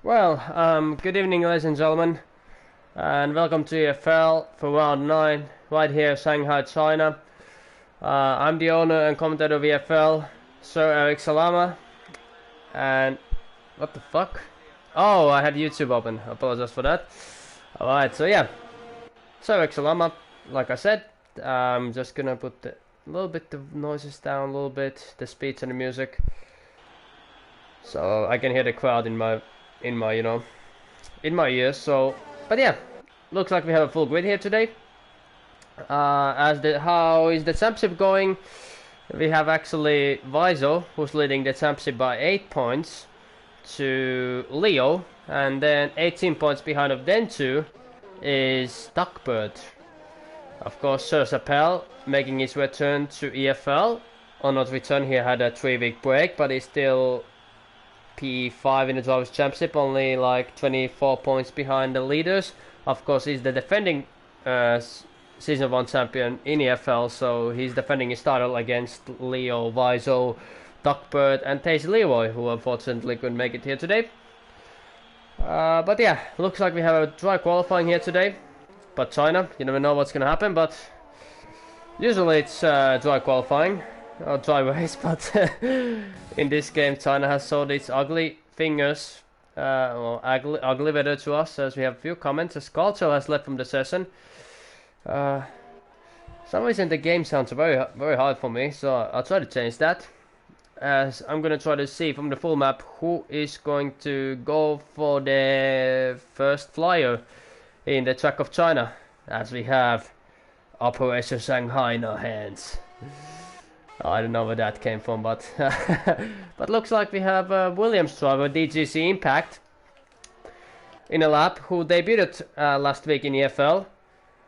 Good evening, ladies and gentlemen, and welcome to EFL for round 9, right here, Shanghai, China. I'm the owner and commentator of EFL, Sir Eric Salama, and what the fuck? Oh, I had YouTube open. I apologize for that. Alright, so yeah, Sir Eric Salama, like I said, I'm just gonna put a little bit the noises down, a little bit, the speech and the music, so I can hear the crowd in my ears. So, but yeah, looks like we have a full grid here today. How is the championship going? We have actually Viso, who's leading the championship by 8 points to Leo, and then 18 points behind of them two is Duckbird. Of course, Sir Sapel making his return to EFL. On not return, he had a 3-week break, but he's still P5 in the Drivers' Championship, only like 24 points behind the leaders. Of course, he's the defending Season 1 champion in EFL, so he's defending his title against Leo, Viso, Duckbird, and Taze Leroy, who unfortunately couldn't make it here today. But yeah, looks like we have a dry qualifying here today. But China, you never know what's gonna happen, but usually it's dry qualifying. Or dry race, but in this game China has showed its ugly fingers, or ugly weather to us, as we have a few comments. As Culture has left from the session. Some reason the game sounds very hard for me, so I'll try to change that. As I'm gonna try to see from the full map who is going to go for the first flyer in the track of China, as we have Operation Shanghai in our hands. I don't know where that came from, but but looks like we have Williams driver DGC Impact in a lap, who debuted last week in EFL.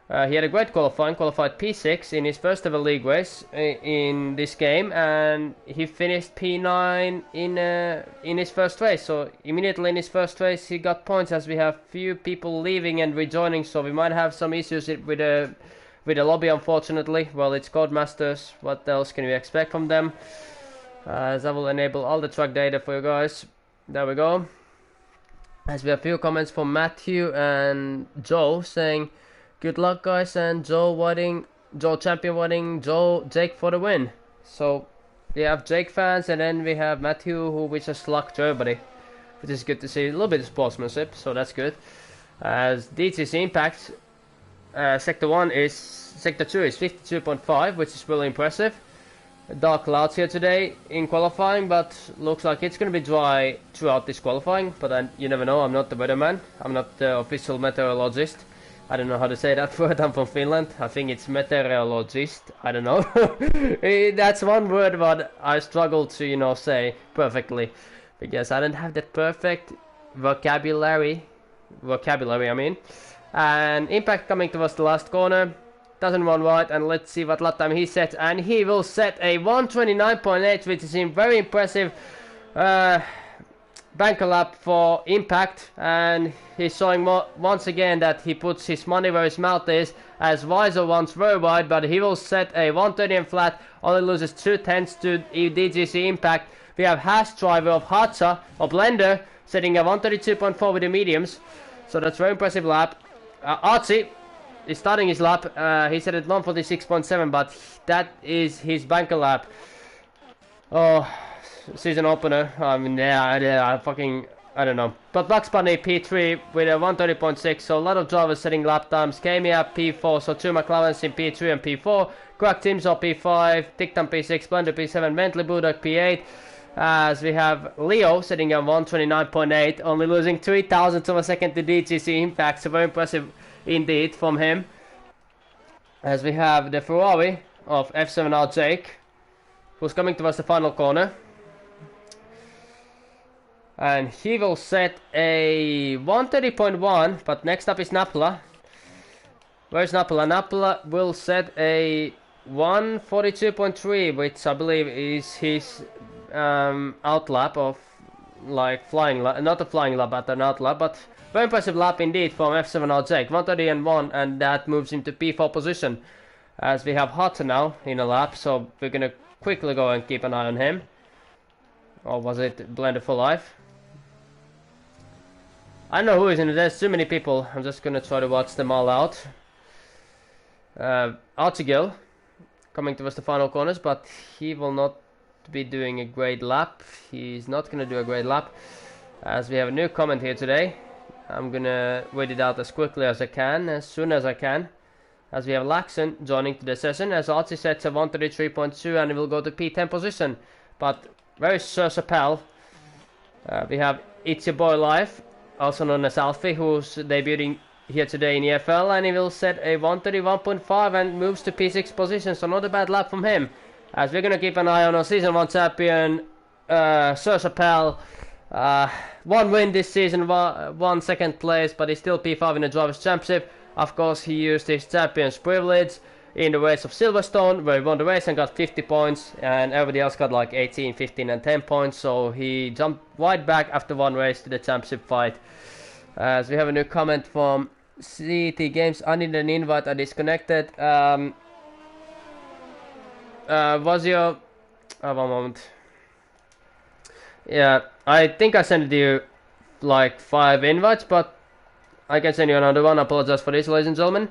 He had a great qualifying, qualified P6 in his first ever league race in this game, and he finished P9 in his first race. So immediately in his first race he got points, as we have few people leaving and rejoining, so we might have some issues with the lobby, unfortunately. Well, it's Codemasters, what else can we expect from them? As I will enable all the track data for you guys. There we go. As we have a few comments from Matthew and Joe saying, good luck guys, and Joe champion voting, Jake for the win. So we have Jake fans, and then we have Matthew, who wishes luck to everybody, which is good to see. A little bit of sportsmanship, so that's good. As DTC Impact, Sector 2 is 52.5, which is really impressive. Dark clouds here today in qualifying, but looks like it's going to be dry throughout this qualifying, but you never know. I'm not the weatherman, I'm not the official meteorologist. I don't know how to say that word. I'm from Finland. I think it's meteorologist. I don't know. That's one word but I struggle to, say perfectly, because I don't have that perfect vocabulary, I mean. And Impact coming towards the last corner, doesn't run right, and let's see what lap time he sets, and he will set a 129.8, which is a very impressive banker lap for Impact, and he's showing once again that he puts his money where his mouth is, as Viso runs very wide, but he will set a 130 and flat, only loses 2/10 to DGC Impact. We have Hash driver of Hatsa, or Blender, setting a 132.4 with the mediums, so that's a very impressive lap. Archie is starting his lap. He set it 146.7, but that is his banker lap. Oh, season opener. I mean, I don't know. But Bugs Bunny P3 with a 130.6, so a lot of drivers setting lap times. Kmia P4, so 2 McLarens in P3 and P4. Crack Timso P5, Tictan P6, Blender P7, Bentley Bulldog P8. As we have Leo sitting at 129.8, only losing 3,000 of a second to DGC Impact, so very impressive indeed from him. As we have the Ferrari of F7R Jake, who's coming towards the final corner. And he will set a 130.1, but next up is Napla. Where's Napla? Napla will set a 142.3, which I believe is his outlap of, like, flying lap, not a flying lap but an outlap, but very impressive lap indeed from F7R Jake, 130 and 1, and that moves him to P4 position, as we have Hotter now in a lap, so we're gonna quickly go and keep an eye on him. Or was it Blender for Life? I know who is in it. There's too many people. I'm just gonna try to watch them all out. Archigil coming towards the final corners, but he will not be doing a great lap. He's not gonna do a great lap, as we have a new comment here today. I'm gonna wait it out as quickly as I can, as soon as I can, as we have Laxon joining to the session, as Archie sets a 133.2 and he will go to P10 position. But very Sir Sapel. We have It's Your Boy Life, also known as Alfie, who's debuting here today in EFL, and he will set a 131.5 and moves to P6 position, so not a bad lap from him. As we're gonna keep an eye on our Season 1 champion, Sir Sapel. One win this season, one second place, but he's still P5 in the Drivers' Championship. Of course, he used his champion's privilege in the race of Silverstone, where he won the race and got 50 points, and everybody else got like 18, 15 and 10 points, so he jumped right back after one race to the championship fight. As we have a new comment from CT Games, I need an invite, I disconnected. Was your... one moment. Yeah, I think I sent you like 5 invites, but I can send you another one. I apologize for this, ladies and gentlemen.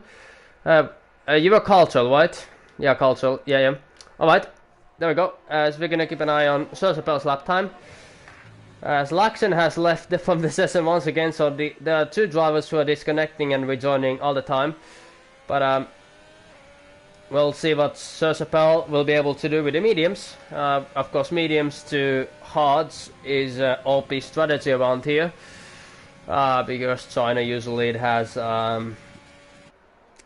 You were cultural, right? Yeah, cultural. Yeah. Alright, there we go. As we're gonna keep an eye on Sir Sapel's lap time. As Laxon has left from the session once again, so there are 2 drivers who are disconnecting and rejoining all the time. But we'll see what Sir Sapel will be able to do with the mediums. Of course, mediums to hards is OP strategy around here. Because China usually it has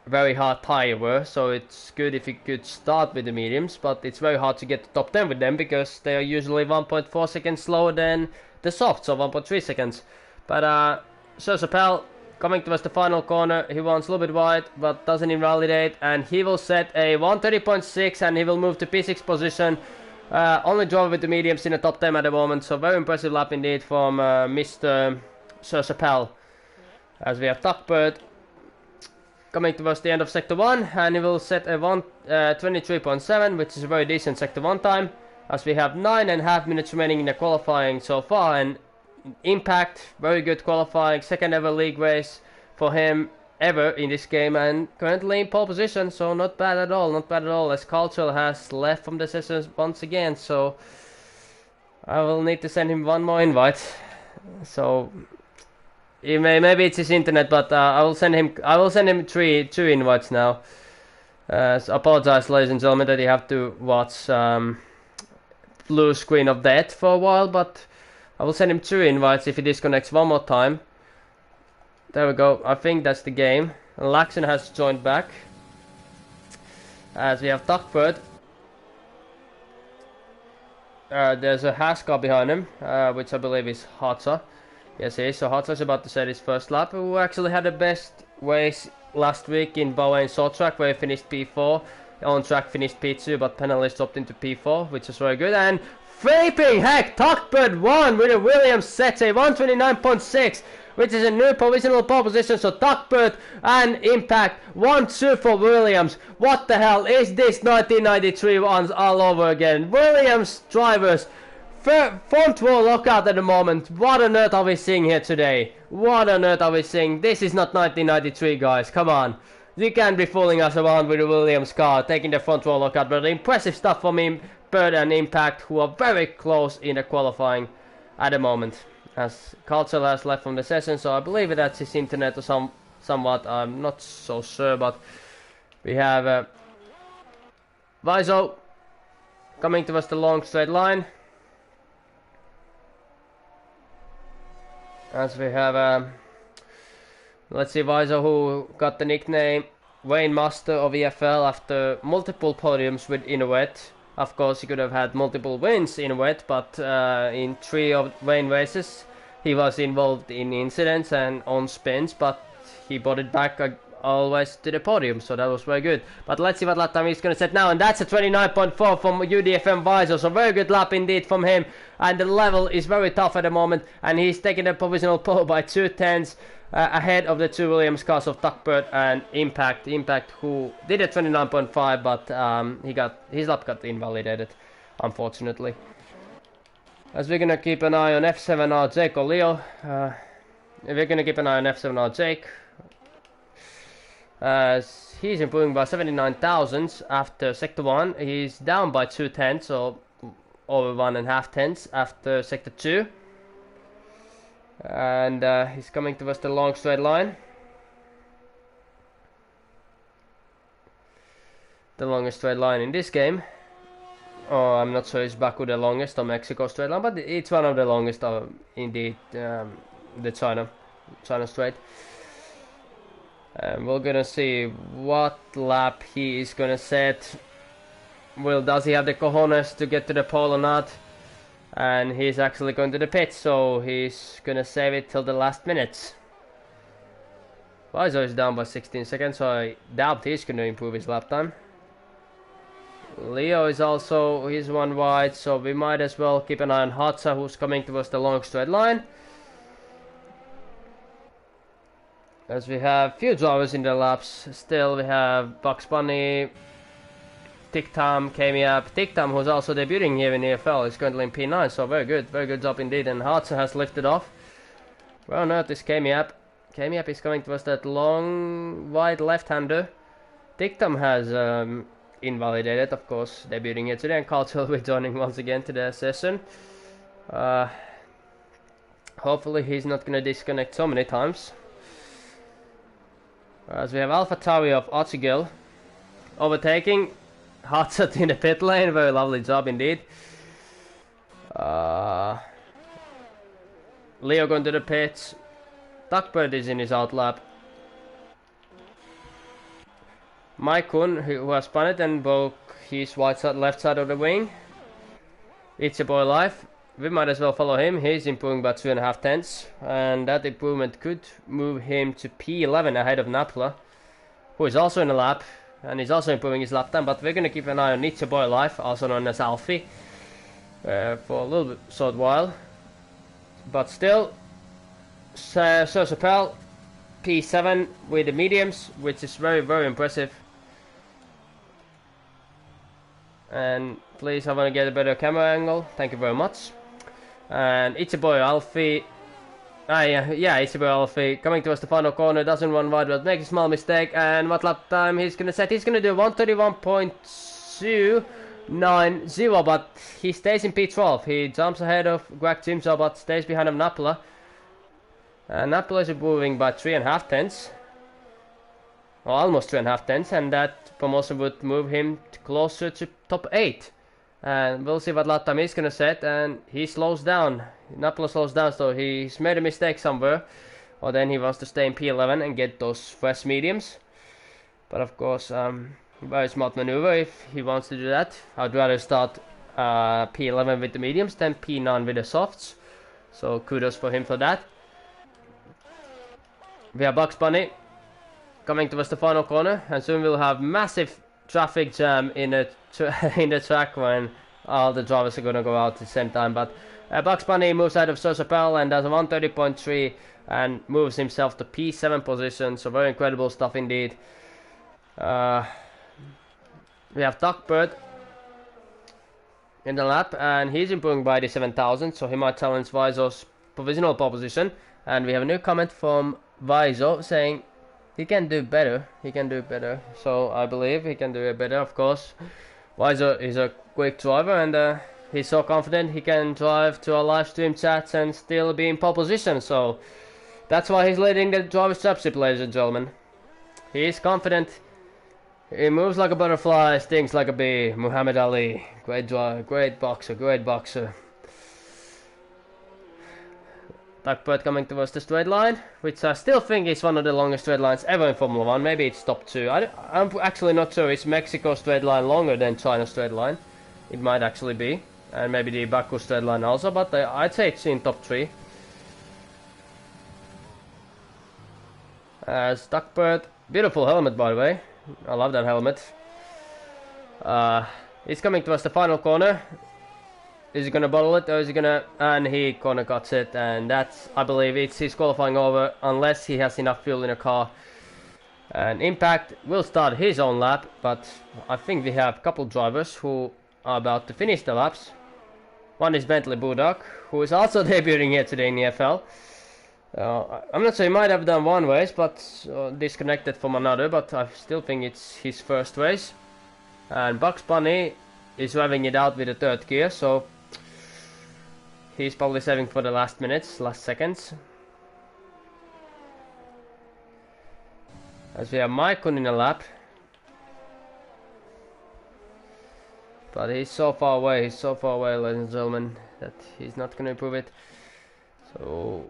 very hard tire wear, so it's good if you could start with the mediums, but it's very hard to get the top 10 with them because they are usually 1.4 seconds slower than the softs, so 1.3 seconds. But Sir Sapel coming towards the final corner, he wants a little bit wide, but doesn't invalidate, and he will set a 130.6 and he will move to P6 position. Only driver with the mediums in the top 10 at the moment, so very impressive lap indeed from Mr. Sir Sapel. As we have Tuckbird coming towards the end of Sector 1, and he will set a 23.7, which is a very decent Sector 1 time, as we have 9.5 minutes remaining in the qualifying so far. And Impact, very good qualifying, second ever league race for him ever in this game, and currently in pole position, so not bad at all, as Cultural has left from the sessions once again, so I will need to send him one more invite. So maybe it's his internet, but I will send him 2 invites now. So apologize, ladies and gentlemen, that you have to watch blue screen of death for a while, but I will send him 2 invites if he disconnects one more time. There we go. I think that's the game. And Laxon has joined back. As we have Tuckbird. There's a Haas car behind him, which I believe is Hatsa. Yes, he is. So Hatsa is about to set his first lap, who actually had the best race last week in Bahrain short track, where he finished P4. On track finished P2, but penalties dropped into P4, which is very good. And flipping heck, Tuckbird won with a Williams set a 129.6, which is a new provisional pole position. So Tuckbird and Impact 1-2 for Williams. What the hell is this 1993 ones all over again? Williams drivers, front row lockout at the moment. What on earth are we seeing here today? What on earth are we seeing? This is not 1993, guys. Come on. You can't be fooling us around with the Williams car, taking the front row lockout. But impressive stuff from him. Bird and Impact, who are very close in the qualifying at the moment, as Cultural has left from the session, so I believe that's his internet or somewhat, I'm not so sure. But we have Viso coming towards the long straight line, as we have let's see, Viso, who got the nickname Wayne Master of EFL after multiple podiums with Innovet. Of course, he could have had multiple wins in wet, but in 3 of Wayne races, he was involved in incidents and on spins, but he brought it back always to the podium, so that was very good. But let's see what lap time he's going to set now, and that's a 29.4 from UDFM Visor, so very good lap indeed from him, and the level is very tough at the moment, and he's taking the provisional pole by 2/10 ahead of the 2 Williams cars of Tuckbird and Impact, who did a 29.5, but his lap got invalidated, unfortunately. As we're gonna keep an eye on F7R Jake Leo, We're gonna keep an eye on F7 now, Jake. As he's improving by 79 thousandths after sector 1. He's down by 2 tenths, or over 1.5 tenths after sector 2. And he's coming towards the long straight line. The longest straight line in this game. Oh, I'm not sure it's Baku the longest or Mexico straight line, but it's one of the longest, indeed, the China straight. And we're gonna see what lap he is gonna set. Does he have the cojones to get to the pole or not? And he's actually going to the pit, so he's gonna save it till the last minutes. Vaizo is down by 16 seconds, so I doubt he's gonna improve his lap time. Leo is also, he's one wide, so we might as well keep an eye on Hatsa, who's coming towards the long straight line. As we have few drivers in the laps, still we have Bugs Bunny, Tiktam, Kamiap. Tiktam, who's also debuting here in EFL, is currently in P9, so very good job indeed. And Hatsa has lifted off. Well, no, this Kamiap. Kamiap is coming towards that long, wide left-hander. Tiktam has invalidated, of course, debuting here today, and Carlton will be joining once again to the session. Hopefully he's not going to disconnect so many times. As we have Alpha Tauri of Archigil overtaking Hatsat in the pit lane. Very lovely job indeed. Leo going to the pits. Duckbird is in his out lap. Maikun, who has spun it and broke his left side of the wing. It's a boy life. We might as well follow him. He's improving by 2.5 tenths, and that improvement could move him to P11 ahead of Napla, who is also in a lap, and he's also improving his lap time. But we're going to keep an eye on Nietzsche Boy Life, also known as Alfie, for a little short while. But still, Sir Chappelle, P7 with the mediums, which is very impressive. And please, I want to get a better camera angle. Thank you very much. And it's a boy Alfie. Yeah, it's a boy Alfie coming towards the final corner. Doesn't run wide, but makes a small mistake. And what lap time he's gonna set? He's gonna do 131.290, but he stays in P12. He jumps ahead of Greg Jimso, but stays behind of Napla. And Napla is improving by 3.5 tenths. Or almost 3.5 tenths, and that promotion would move him closer to top 8. And we'll see what lap time he's gonna set, and he slows down. Napla slows down, so he's made a mistake somewhere. Or then he wants to stay in P11 and get those fresh mediums. But of course, very smart maneuver if he wants to do that. I'd rather start P11 with the mediums than P9 with the softs. So kudos for him for that. We have Bugs Bunny coming towards the final corner, and soon we'll have massive traffic jam in the track when all the drivers are gonna go out at the same time. But Bugs Bunny moves out of Sir Chappelle and does a 130.3 and moves himself to P7 position. So very incredible stuff indeed. We have Duckbird in the lap, and he's improving by the 7,000, so he might challenge Vaizo's provisional pole position. And we have a new comment from Vaizo saying he can do better. He can do better. So I believe he can do it better, of course. Vaizo is a quick driver, and he's so confident he can drive to our live stream chats and still be in pole position. So that's why he's leading the driver's championship, ladies and gentlemen. He is confident. He moves like a butterfly, stings like a bee. Muhammad Ali, great driver, great boxer. Duckbird coming towards the straight line, which I still think is one of the longest straight lines ever in Formula 1. Maybe it's top 2. I'm actually not sure. Is Mexico straight line longer than China straight line? It might actually be. And maybe the Baku straight line also, but I'd say it's in top 3. As Duckbird, beautiful helmet by the way. I love that helmet. He's coming towards the final corner. Is he gonna bottle it, or is he gonna... And he corner cuts it, and that's, I believe, it's his qualifying over, unless he has enough fuel in the car. And Impact will start his own lap, but I think we have a couple drivers who are about to finish the laps. One is Bentley Bulldog, who is also debuting here today in the EFL. I'm not sure, he might have done one race, but disconnected from another, but I still think it's his first race. And Bugs Bunny is revving it out with the third gear, so he's probably saving for the last minutes, last seconds. As we have Maikon in a lap. But he's so far away, ladies and gentlemen, that he's not going to improve it. So,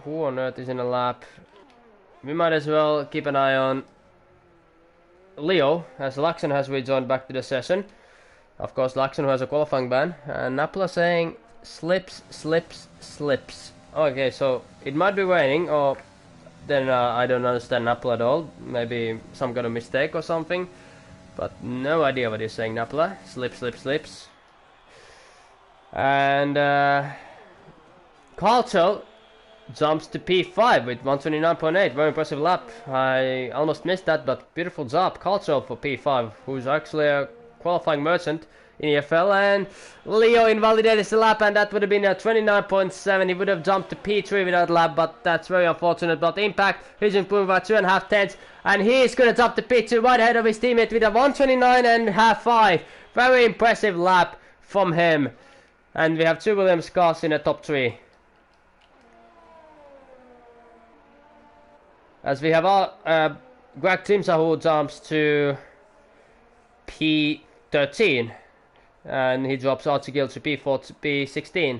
who on earth is in a lap? We might as well keep an eye on Leo, as Laxon has rejoined back to the session. Of course, Laxon who has a qualifying ban. And Napla saying slips, slips, slips. Okay, so it might be raining, or then I don't understand Napla at all. Maybe some kind of mistake or something. But no idea what he's saying, Napla. Slip, slip, slips. And Cartel jumps to P5 with 129.8. Very impressive lap. I almost missed that, but beautiful job, Cartel for P5, who's actually a qualifying merchant in EFL. And Leo invalidated the lap, and that would have been a 29.7. He would have jumped to P3 without lap, but that's very unfortunate. But Impact, he's improved by 2.5 tenths, and he's going to jump to P2 right ahead of his teammate with a 129.5. Very impressive lap from him. And we have 2 Williams cars in the top 3. As we have Greg Timsa, who jumps to P13. And he drops Archie Gill to P4 to P16.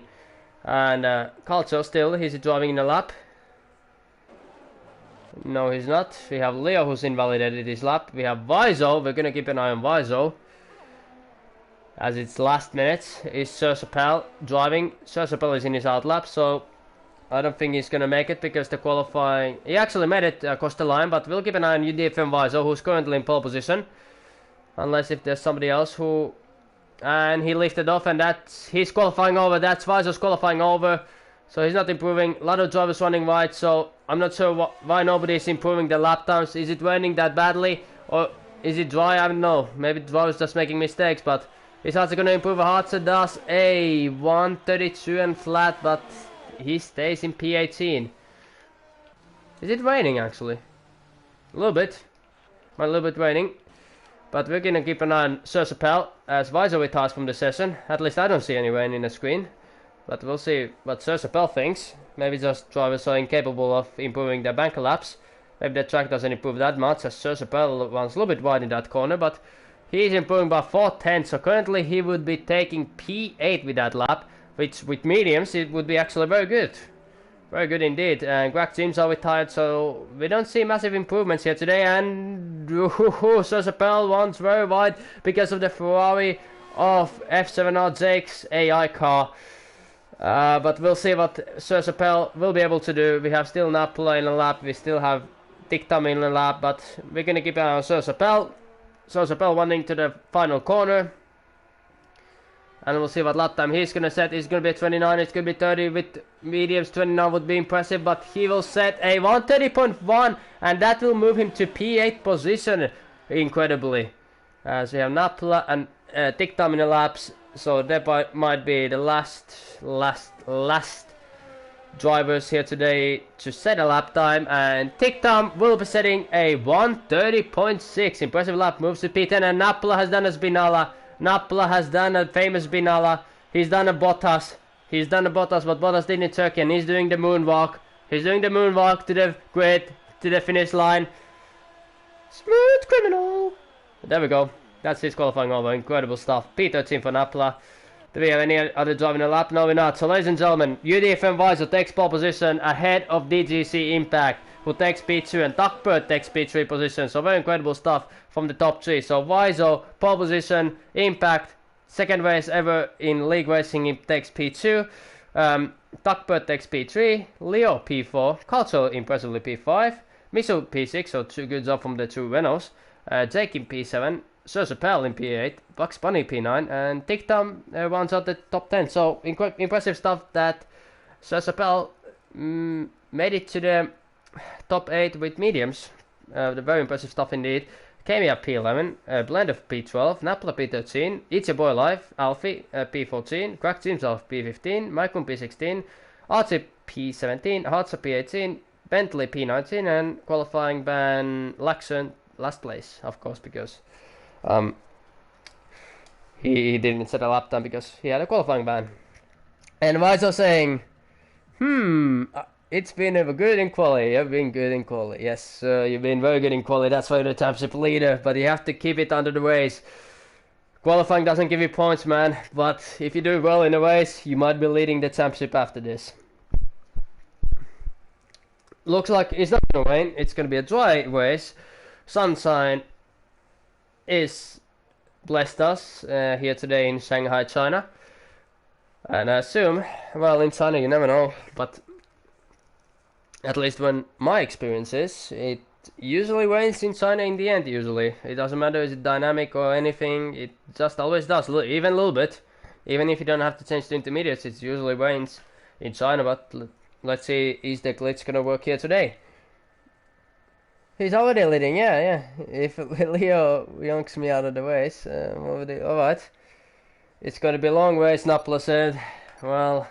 And Carlso still, he's driving in a lap. No, he's not. We have Leo, who's invalidated his lap. We have Vizo. We're going to keep an eye on Vizo, as it's last minute. Is Sir Sapel driving? Sir Sapel is in his out lap, so I don't think he's going to make it, because the qualifying... He actually made it across the line, but we'll keep an eye on UDFM Vizo, who's currently in pole position. Unless if there's somebody else who... And he lifted off, and that's... He's qualifying over. That's Vizo's qualifying over. So he's not improving. A lot of drivers running wide, so I'm not sure why nobody is improving the lap times. Is it raining that badly, or is it dry? I don't know. Maybe the driver's just making mistakes, but he's also going to improve. Hartzer does a 132 and flat, but he stays in P18. Is it raining, actually? A little bit. A little bit raining. But we're going to keep an eye on Sir Sapel, as Vizo retires from the session. At least I don't see any rain in the screen. But we'll see what Sir Sapel thinks. Maybe just drivers are incapable of improving their banker laps. Maybe the track doesn't improve that much, as Sir Sapel runs a little bit wide in that corner. But he's improving by 4 tenths, so currently he would be taking P8 with that lap. Which, with mediums, it would be actually very good. Very good indeed. And Greg teams are retired, so we don't see massive improvements here today. And Sir Sapel runs very wide because of the Ferrari of F7R Jake's AI car. But we'll see what Sir Sapel will be able to do. We have still Napla in a lap. We still have Dictam in a lap. But we're going to keep an eye on Sir Sapel. Sir Sapel running to the final corner. And we'll see what lap time he's going to set. It's going to be 29. It's going to be 30 with mediums. 29 would be impressive. But he will set a 130.1. And that will move him to P8 position. Incredibly. As we have Napla and Dictam in the laps. So that might be the last drivers here today to set a lap time. And Dictam will be setting a 130.6. Impressive lap, moves to P10. And Napla has done as Binala. Napla has done a famous Binala. He's done a Bottas. He's done a Bottas, but Bottas did in Turkey. And he's doing the moonwalk. He's doing the moonwalk to the grid, to the finish line. Smooth criminal. There we go. That's his qualifying over. Incredible stuff. P13 for Napla. Do we have any other drive in the lap? No, we're not. So, ladies and gentlemen, UDFM Vizo takes pole position ahead of DGC Impact, who takes P2, and Duckbird takes P3 position. So, very incredible stuff from the top 3. So, Vizo, pole position, Impact, second race ever in league racing, he takes P2. Duckbird takes P3. Leo P4. Cultural impressively P5. Miso P6, so 2 good job from the 2 Renaults. Jake in P7. Sir Sapel in P8, Bugs Bunny P9, and Dictam rounds out the top 10. So impressive stuff that Sir Sapel made it to the top 8 with mediums. The very impressive stuff indeed. Kemia P11, Blend of P12, Napla P13, It's Your Boy Live, Alfie P14, Crack Teams of P15, Maikun P16, RC P17, Hartza P18, Bentley P19, and qualifying ban Laxon last place, of course, because he didn't set a lap time because he had a qualifying ban. And Weiser saying, it's been good in quali. You've been good in quali. Yes, you've been very good in quali. That's why you're the championship leader. But you have to keep it under the race. Qualifying doesn't give you points, man. But if you do well in the race, you might be leading the championship after this. Looks like it's not gonna rain. It's gonna be a dry race. Sunshine is blessed us here today in Shanghai, China. And I assume, well, in China you never know, but at least when my experience is, it usually rains in China in the end, usually. It doesn't matter is it dynamic or anything, it just always does, even a little bit. Even if you don't have to change the intermediates, it usually rains in China, but let's see, is the glitch gonna work here today? He's already leading, yeah. If Leo yonks me out of the race, alright. It's gonna be a long race, Napla said. Well,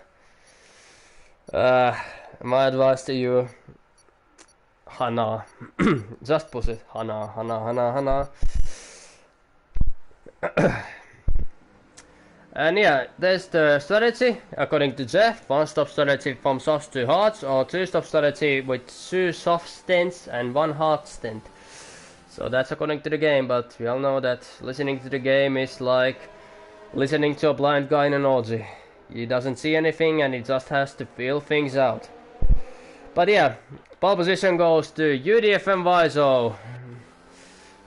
my advice to you, Hana. Just push it. Hana. And yeah, there's the strategy, according to Jeff. One stop strategy from softs to hards, or two stop strategy with 2 soft stints and 1 hard stint. So that's according to the game, but we all know that listening to the game is like listening to a blind guy in an orgy. He doesn't see anything and he just has to feel things out. But yeah, pole position goes to UDFM Vaiso,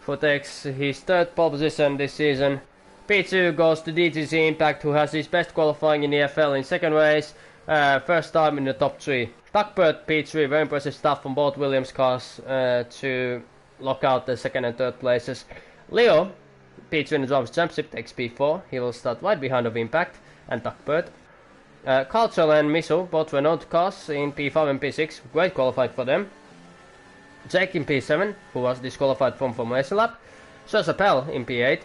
who takes his 3rd pole position this season. P2 goes to DTC Impact, who has his best qualifying in EFL in 2nd race, 1st time in the top 3. Tuckbird P3, very impressive stuff from both Williams cars to lock out the 2nd and 3rd places. Leo, P2 in the Drivers' Championship, takes P4. He will start right behind of Impact and Tuckbird. Cultural and Miso, both Renault cars in P5 and P6, great qualified for them. Jake in P7, who was disqualified from Formation Lap. Sir Chappelle in P8,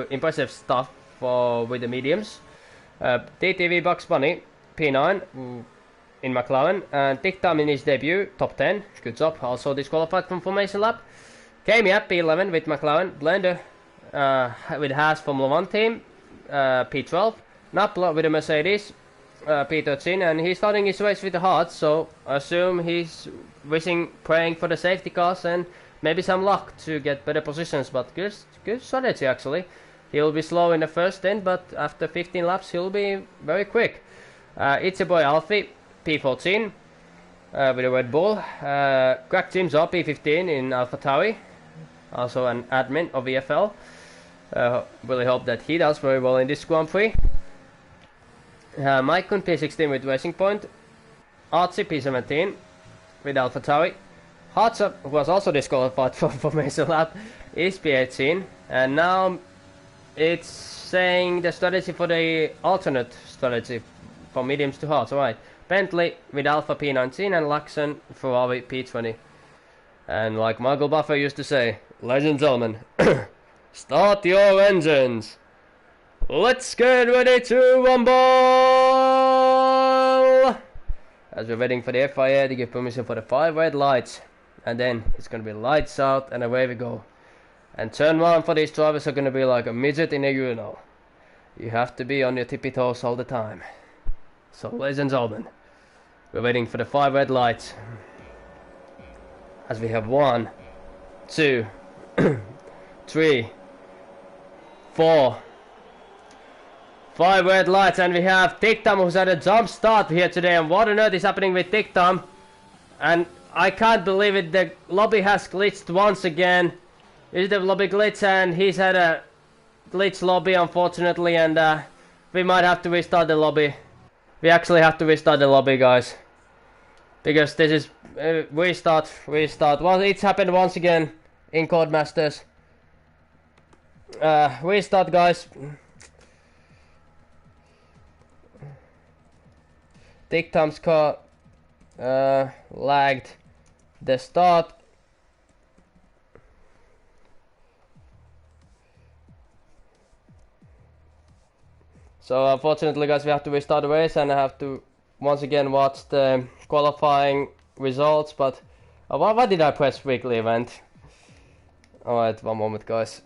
impressive stuff with the mediums. TTV Bugs Bunny, P9 in McLaren, and Dick Tam in his debut, top 10, good job, also disqualified from Formation Lap. Kamiat, P11 with McLaren, Blender with Haas Formula 1 team, P12, Napla with a Mercedes, P13, and he's starting his race with the hard, so I assume he's praying for the safety cars and maybe some luck to get better positions, but good strategy actually. He'll be slow in the first stint, but after 15 laps he'll be very quick. It's your boy Alfie, P14 with a Red Bull. Crack Jim's up, P15 in AlphaTauri, also an admin of EFL. Really hope that he does very well in this Grand Prix. Maikon P16 with Racing Point, Artsy P17 with AlphaTauri, Hartza, who was also disqualified for Formation Lap, is P18, and now it's saying the strategy for the alternate strategy from mediums to hards. Alright, Bentley with Alpha P19 and Laxon Ferrari P20. And like Michael Buffer used to say, ladies and gentlemen, start your engines. Let's get ready to rumble! As we're waiting for the FIA to give permission for the 5 red lights. And then it's gonna be lights out and away we go. And turn 1 for these drivers are gonna be like a midget in a urinal. You have to be on your tippy toes all the time. So ladies and gentlemen, we're waiting for the 5 red lights. As we have 1, 2, 3, 4, 5 red lights, and we have Tiktam who's had a jump start here today. And what on earth is happening with Tiktam? And I can't believe it, the lobby has glitched once again. Is the lobby glitch, and he's had a glitch lobby unfortunately, and we might have to restart the lobby. We actually have to restart the lobby, guys. Because this is restart. Well, it's happened once again in Codemasters. Restart, guys. Tiktam's car lagged the start. So unfortunately, guys, we have to restart the race, and I have to once again watch the qualifying results, but why did I press weekly event? Alright, one moment guys.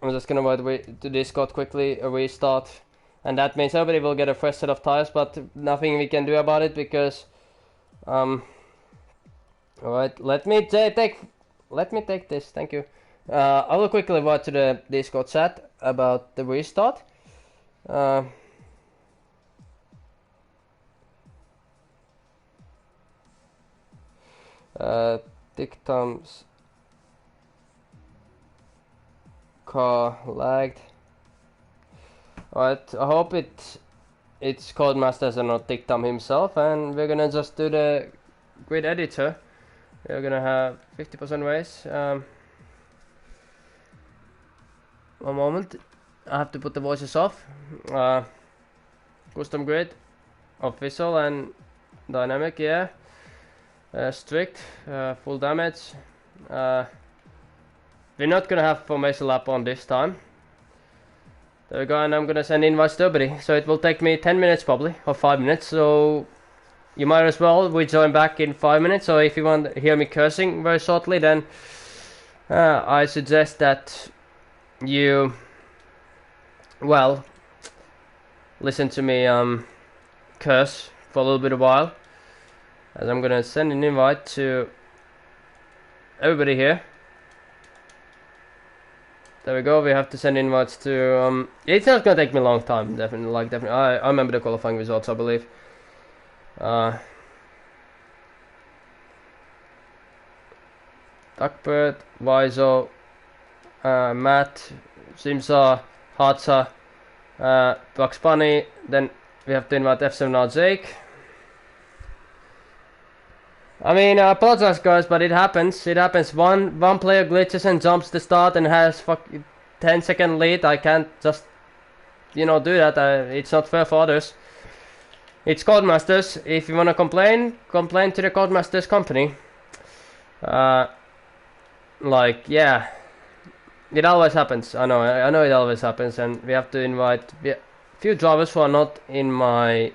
I'm just gonna wait to Discord quickly, a restart. And that means everybody will get a fresh set of tires, but nothing we can do about it because alright, let me take this, thank you. I will quickly write to the Discord chat about the restart. Dictum's car lagged. Alright, I hope it's Codemasters and not Dictum himself, and we're gonna just do the grid editor. We're gonna have 50% race. One moment, I have to put the voices off. Custom grid, official and dynamic, yeah. Strict, full damage. We're not gonna have formation lap on this time. There we go, and I'm gonna send invites to everybody. So it will take me 10 minutes probably, or 5 minutes. So you might as well rejoin back in 5 minutes. So if you want to hear me cursing very shortly, then I suggest that you, well, listen to me curse for a little bit of while. As I'm gonna send an invite to everybody here. There we go, we have to send invites to, it's not gonna take me a long time, definitely, I remember the qualifying results, I believe. Duckbird, Wizo, Matt, Simsa, Hatsa, Bugs Bunny, then we have to invite F7R Jake. I mean, I apologize guys, but it happens. One player glitches and jumps the start and has 10-second lead. I can't just, do that. It's not fair for others. It's Codemasters. If you wanna complain to the Codemasters company. Yeah, it always happens. I know it always happens, and we have to invite a few drivers who are not in my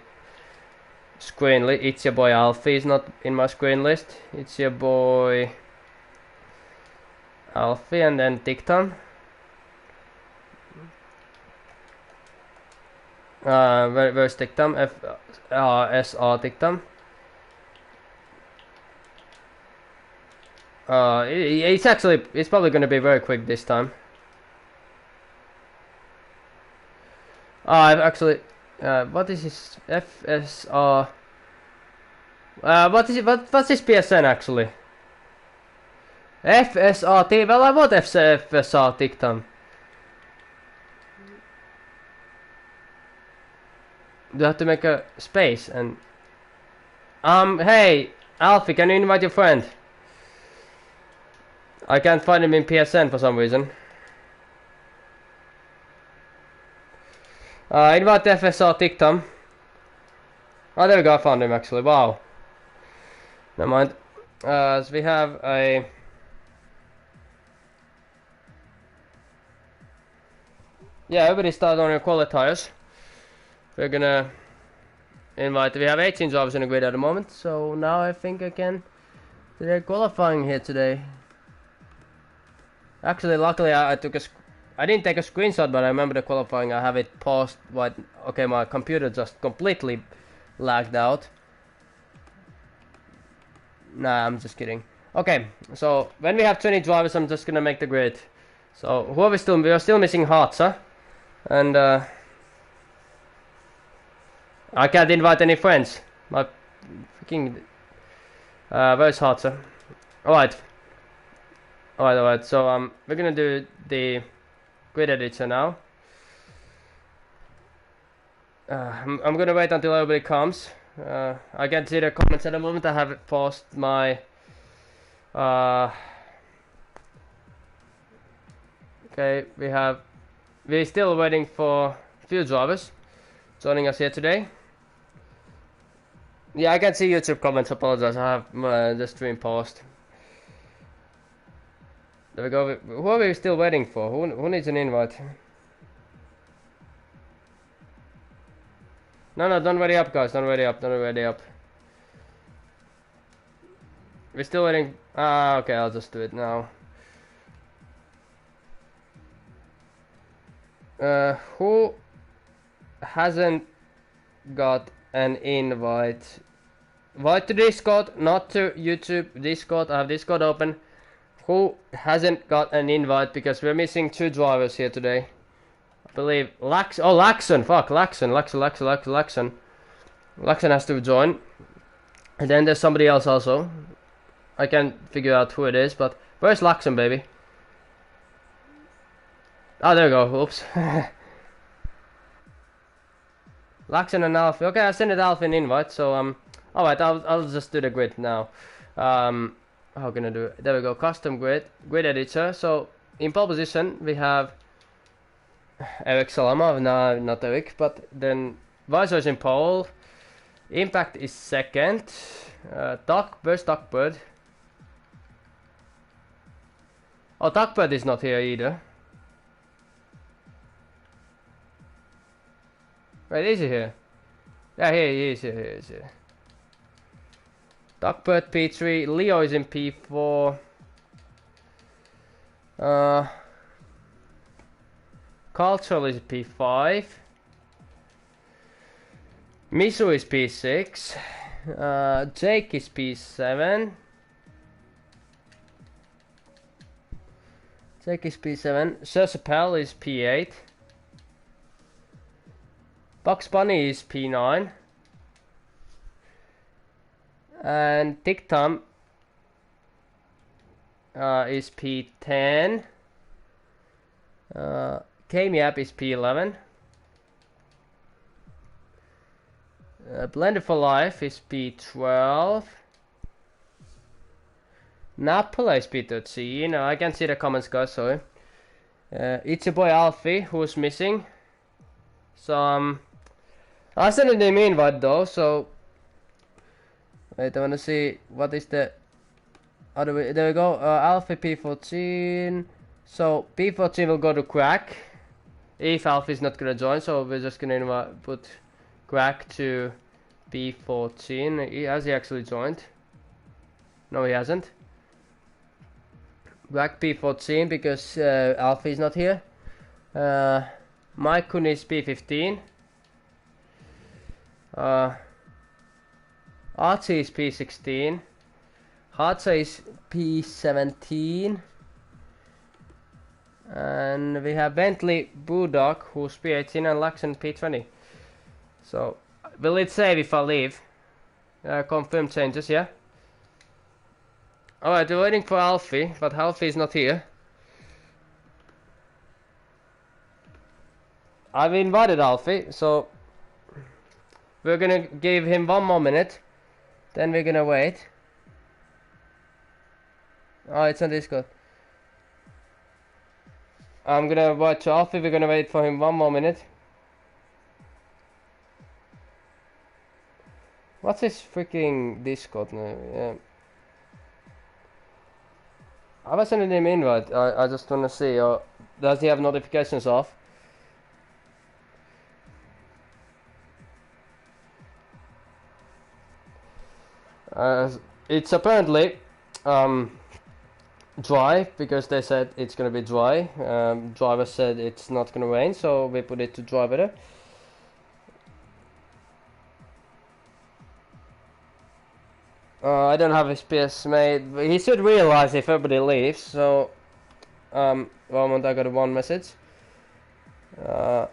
screen list. It's your boy Alfie is not in my screen list. It's your boy Alfie and then Dictum. Where's Dictum? SR Dictum. It's probably gonna be very quick this time. I've actually what is his FSR? What's his PSN actually? FSRT. Well, I want FSR Dictum. Do I have to make a space and hey Alfie, can you invite your friend? I can't find him in PSN for some reason. Invite FSR Dictum. Oh, there we go, I found him actually, wow. Never mind. So we have a... Yeah, everybody started on your qualifiers. We're gonna invite... We have 18 drivers in the grid at the moment, so now I think I can... They're qualifying here today. Actually, luckily I didn't take a screenshot, but I remember the qualifying. I have it paused. Okay, my computer just completely lagged out. Nah, I'm just kidding. Okay, so when we have 20 drivers, I'm just gonna make the grid. So who are we still? We are still missing Hatsa, and I can't invite any friends. My freaking where's Hatsa? Alright. Alright, so we're gonna do the grid editor now. I'm gonna wait until everybody comes. I can see the comments at the moment. I have paused my okay, we're still waiting for a few drivers joining us here today. Yeah, I can see YouTube comments, apologize, I have the stream paused. There we go. Who are we still waiting for? Who needs an invite? No, no, don't ready up, guys. Don't ready up. Don't ready up. We're still waiting. Ah, okay. I'll just do it now. Who hasn't got an invite? Invite to Discord, not to YouTube. Discord. I have Discord open. Who hasn't got an invite because we're missing 2 drivers here today? I believe Laxon. Fuck, Laxon. Laxon has to join. And then there's somebody else also. I can't figure out who it is, but where's Laxon, baby? Oh, there we go. Oops. Laxon and Alfie. Okay, I sent it Alfie an invite, so alright, I'll just do the grid now. How can I do it? There we go. Custom grid editor. So in pole position we have Eric Salama. No, not Eric, but then Visor is in pole. Impact is second. Where's Duckbird? Oh, Duckbird is not here either. Wait, is he here? Yeah, here he is. Here. Duckbird P3. Leo is in P4. Cultural is P5. Misu is P6. Jake is P7. Sir Chappelle is P8. Bugs Bunny is P9. And Dick Tom is P10. K-Miap is P11. Blender for Life is P12. Napoli is P13. I can't see the comments, guys, sorry. It's your boy Alfie who's missing. So I sent him the invite though, so wait, I wanna see what is the other way. There we go. Alfie P14. So P14 will go to Crack if Alfie is not gonna join, so we're just gonna put Crack to P14. Has he actually joined? No, he hasn't. Crack P14 because Alfie is not here. Mike Kun is P15. Archie is P16. Hartza is P17. And we have Bentley Bulldog who's P18 and Laxon P20. So, will it save if I leave? Confirm changes, yeah? Alright, we're waiting for Alfie, but Alfie is not here. I've invited Alfie, so we're gonna give him 1 more minute. Then we're gonna wait. Oh, it's on Discord. I'm gonna watch Alfie, we're gonna wait for him 1 more minute. What's his freaking Discord name? Yeah. I was sending him invite. I just wanna see, or does he have notifications off? It's apparently dry because they said it's gonna be dry. Driver said it's not gonna rain, so we put it to dry weather. I don't have his PS made. He should realize if everybody leaves. So, moment I got 1 message. Okay,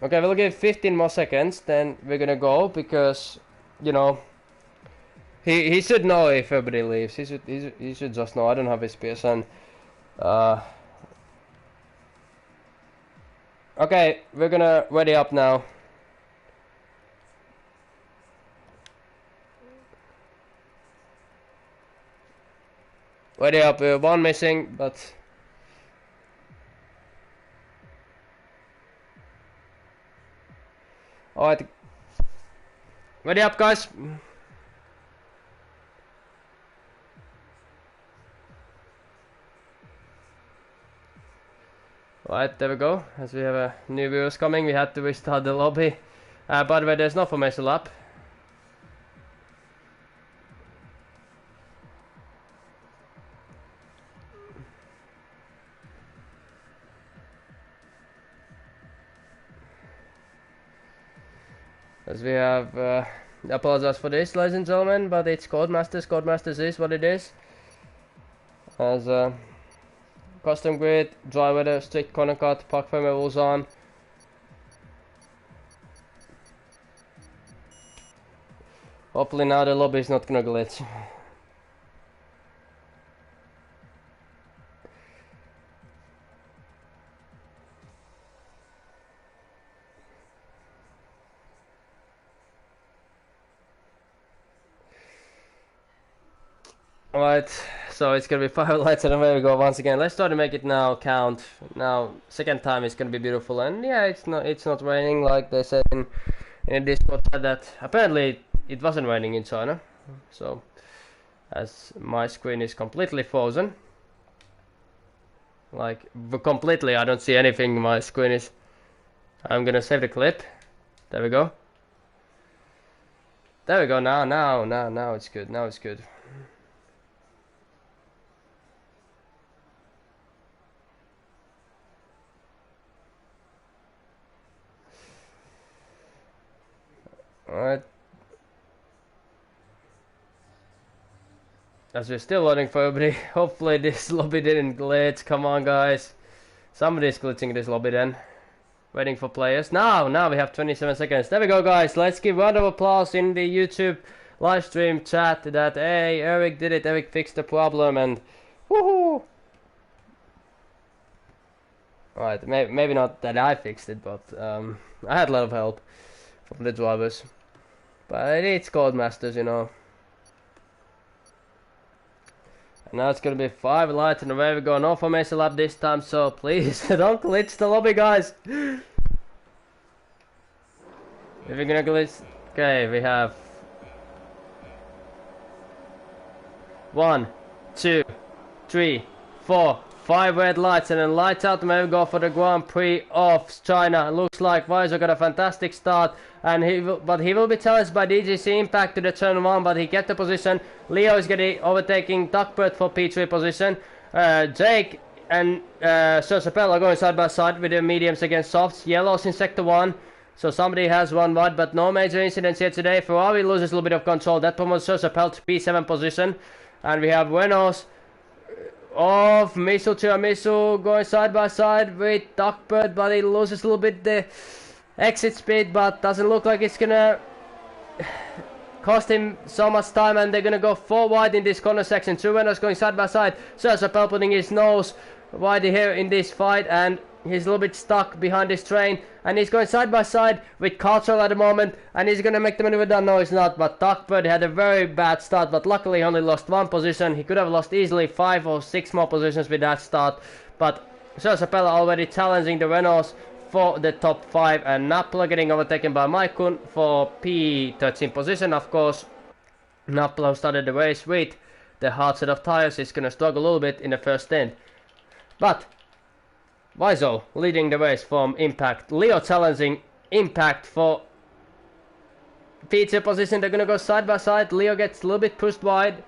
we'll give 15 more seconds. Then we're gonna go because, you know, he should know if everybody leaves. He should just know. I don't have his PS and. Okay, we're gonna ready up now. Ready up, 1 missing, but alright. Ready up, guys. Alright, there we go. As we have a new viewers coming, we had to restart the lobby. By the way, there's no formation lap. As we have, apologize for this, ladies and gentlemen, but it's Codemasters. Codemasters is what it is. As custom grid, dry weather, strict corner cut, park frame rules on. Hopefully now the lobby is not gonna glitch. Alright, so it's gonna be 5 lights and away we go once again. Let's try to make it now count. Now, second time is gonna be beautiful, and yeah, it's not raining like they said in the Discord chat that apparently it wasn't raining in China. So, as my screen is completely frozen, like completely, I don't see anything. My screen is. I'm gonna save the clip. There we go. There we go. Now it's good. Now it's good. Alright. As we're still waiting for everybody, hopefully this lobby didn't glitch. Come on, guys. Somebody's glitching this lobby then. Waiting for players. Now we have 27 seconds. There we go, guys. Let's give a round of applause in the YouTube live stream chat that, hey, Eric did it. Eric fixed the problem and woohoo! Alright, maybe not that I fixed it, but I had a lot of help from the drivers. But it's Codemasters, you know. And now it's gonna be 5 lights and away we go. No formation lap this time, so please don't glitch the lobby, guys. If you're gonna glitch, okay, we have 1, 2, 3, 4, 5 red lights, and then lights out, and we go for the Grand Prix of China. Looks like Weiser got a fantastic start, and he will be challenged by DGC Impact to the turn 1, but he kept the position. Leo is getting overtaking Duckbird for P3 position. Jake and Sir Chappelle are going side by side with the mediums against softs. Yellows in sector 1. So somebody has one wide, but no major incidents here today. Ferrari loses a little bit of control. That promotes Sir Chappelle to P7 position. And we have Renault's of Misu Tiramisu going side by side with Duckbird, but he loses a little bit the exit speed, but doesn't look like it's gonna cost him so much time, and they're gonna go 4 wide in this corner section. 2 runners going side by side. Sir Chappelle putting his nose wide here in this fight, and he's a little bit stuck behind this train, and he's going side by side with Cultural at the moment, and he's gonna make the maneuver down. No, he's not, but Duckbird had a very bad start, but luckily he only lost 1 position. He could have lost easily 5 or 6 more positions with that start, but Sir Chappelle already challenging the Renaults for the top 5, and Napla getting overtaken by Maikun for P13 position. Of course, Napla started the race with the hard set of tires. He's gonna struggle a little bit in the first stint, but Weizel leading the race from Impact. Leo challenging Impact for P2 position. They're gonna go side by side. Leo gets a little bit pushed wide.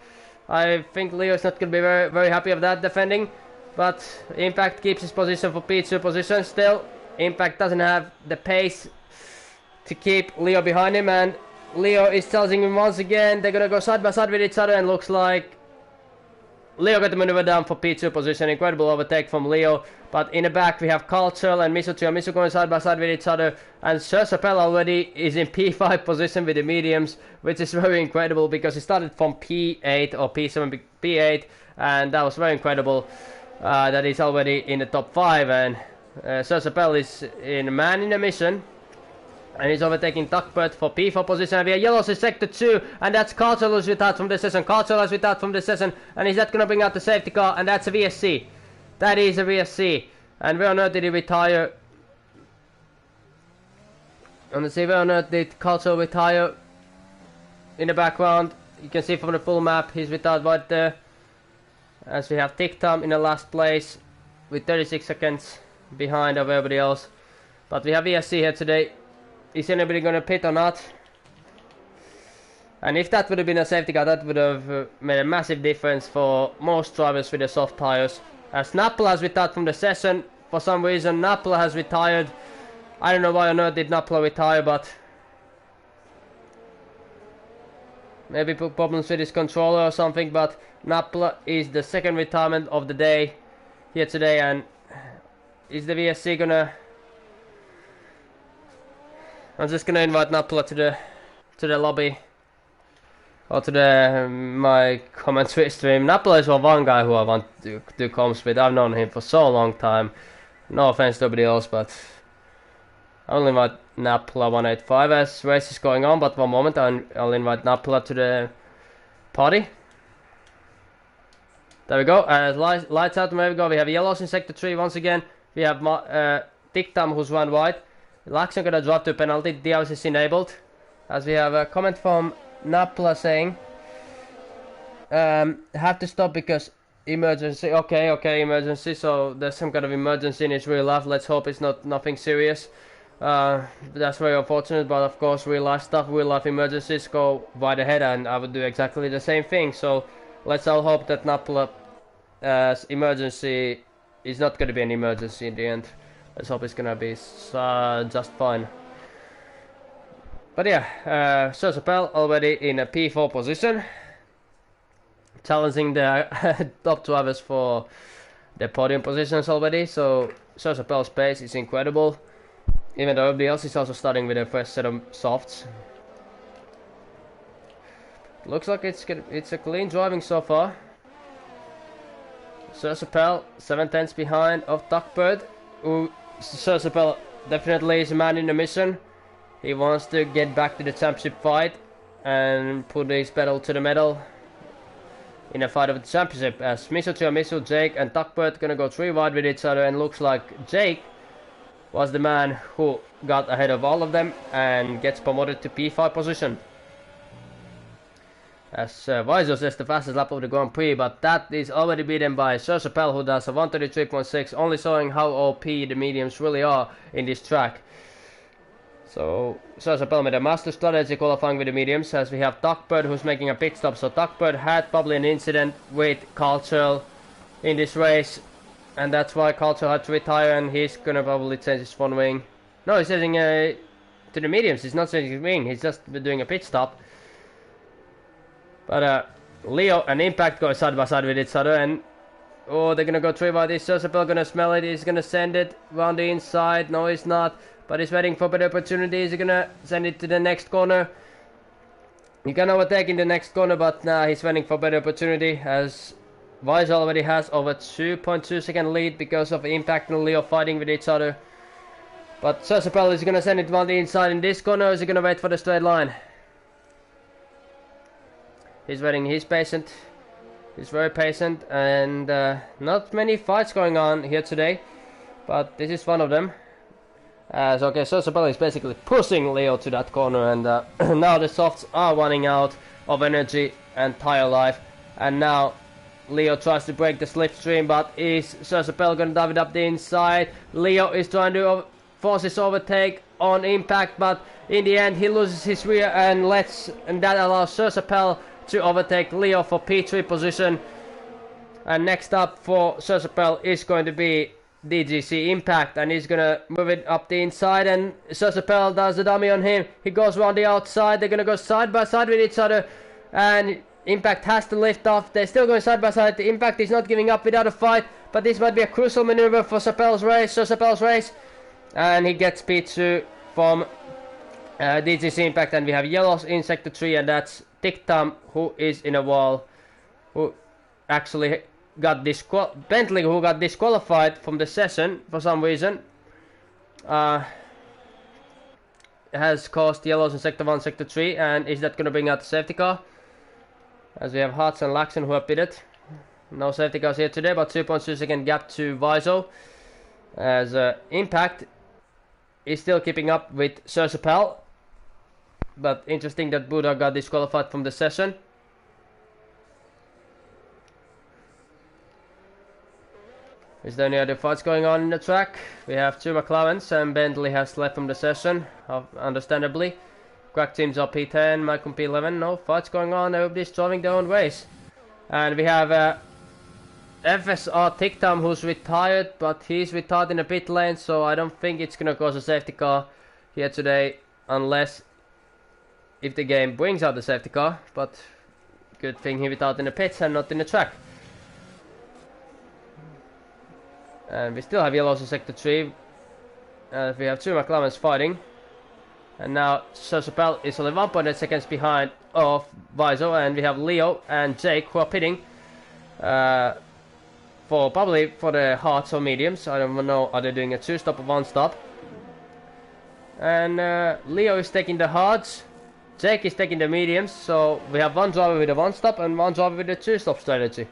I think Leo is not gonna be very, very happy of that defending, but Impact keeps his position for P2 position. Still, Impact doesn't have the pace to keep Leo behind him, and Leo is challenging him once again. They're gonna go side by side with each other, and looks like Leo got the maneuver down for P2 position. Incredible overtake from Leo. But in the back we have Cultural and Misu Tiramisu going side by side with each other. And Sir Chappelle already is in P5 position with the mediums, which is very incredible because he started from P8 or P7, P8. And that was very incredible that he's already in the top 5. And Sir Chappelle is in man in a mission. And he's overtaking Duckbird for P4 position. And we have yellows in sector 2. And that's Cultural who's without from the session. Cultural is without from the session. And is that going to bring out the safety car? And that's a VSC. That is a VSC. And where on earth did he retire? And let's see where on earth did Cultural retire? In the background. You can see from the full map. He's without right there. As we have Tiktam in the last place. With 36 seconds behind of everybody else. But we have VSC here today. is anybody gonna pit or not? And if that would have been a safety car, that would have made a massive difference for most drivers with the soft tires. As Nappala has retired from the session, for some reason Nappala has retired. I don't know why on earth did Nappala retire, but maybe problems with his controller or something, but Nappala is the second retirement of the day here today. And is the VSC gonna... I'm just gonna invite Nappala to the lobby. Or to the my commentary stream. Nappala is one guy who I want to do comms with. I've known him for so long time. No offense to nobody else, but I will invite Nappala 185 as race is going on. But one moment, I'll invite Nappala to the party. There we go. Lights out. There we go. We have yellows in sector 3 once again. We have Tiktam who's run wide. Laxon gonna drop to penalty. DRS is enabled. As we have a comment from Nappala saying have to stop because emergency. Okay, emergency. So there's some kind of emergency in his real life. Let's hope it's not nothing serious. That's very unfortunate, but of course real life stuff, real life emergencies go right ahead, and I would do exactly the same thing. So let's all hope that Nappala's emergency is not going to be an emergency in the end. Let's hope it's going to be just fine. But yeah, Sosapel already in a P4 position, challenging the top drivers for the podium positions already. So Sosapel's pace is incredible, even though everybody else is also starting with a fresh set of softs. Looks like it's a clean driving so far. Sosapel 7/10 behind of Duckbird. Sosapel definitely is a man in the mission. He wants to get back to the championship fight and put his pedal to the metal in a fight of the championship. As Misu, Jake and Duckbird gonna go 3 wide with each other, and looks like Jake was the man who got ahead of all of them and gets promoted to P5 position. As Viso says the fastest lap of the Grand Prix, but that is already beaten by Sosapel, who does a 133.6, only showing how OP the mediums really are in this track. So Sosapel made a master strategy qualifying with the mediums, as we have Duckbird who's making a pit stop. So Duckbird had probably an incident with Cultural in this race, and that's why Cultural had to retire, and he's gonna probably change his front wing. No, he's changing to the mediums. He's not changing his wing, he's just doing a pit stop. But Leo and Impact go side by side with each other, and oh, they're gonna go 3 wide. Is Sosapel gonna smell it? He's gonna send it round the inside. No, he's not. But he's waiting for better opportunities. He's gonna send it to the next corner. He can overtake in the next corner, but nah, he's waiting for better opportunity, as Vice already has over 2.2 second lead because of Impact and Leo fighting with each other. But Sosapel is gonna send it round the inside in this corner, or is he gonna wait for the straight line? He's waiting, he's patient. He's very patient, and not many fights going on here today, but this is one of them. Okay, Sosapel is basically pushing Leo to that corner, and now the softs are running out of energy and tire life, and now Leo tries to break the slipstream, but is Sosapel gonna dive it up the inside? Leo is trying to force his overtake on Impact, but in the end he loses his rear, and that allows Sosapel to overtake Leo for P3 position. And next up for Sosapel is going to be DGC Impact, and he's gonna move it up the inside, and Sosapel does the dummy on him. He goes around the outside. They're gonna go side by side with each other, and Impact has to lift off. They're still going side by side. The Impact is not giving up without a fight, but this might be a crucial maneuver for Sosapel's race, and he gets P2 from DGC Impact. And we have yellows in sector 3, and that's Tiktam, who is in a wall, who actually got Bentley, who got disqualified from the session for some reason, has caused yellows in sector 1, sector 3, and is that going to bring out the safety car? As we have Hartz and Laxon who are pitted. No safety cars here today, but 2.2 second gap to Viso, as Impact is still keeping up with Sosapel. But interesting that Buddha got disqualified from the session. Is there any other fights going on in the track? We have 2 McLarens and Bentley has left from the session, understandably. Crack teams are P10, Malcolm P11, no fights going on, everybody's driving their own ways. And we have FSR Tiktam who's retired, but he's retired in a pit lane, so I don't think it's gonna cause a safety car here today, unless if the game brings out the safety car, but good thing he retired in the pits and not in the track. And we still have yellows in sector 3. We have 2 McLarens fighting. And now Sir Chappelle is only 1.8 seconds behind of Viso, and we have Leo and Jake who are pitting probably for the hards or mediums. I don't know, are they doing a 2-stop or 1-stop? And Leo is taking the hards, Jake is taking the mediums, so we have one driver with a 1-stop and one driver with a 2-stop strategy.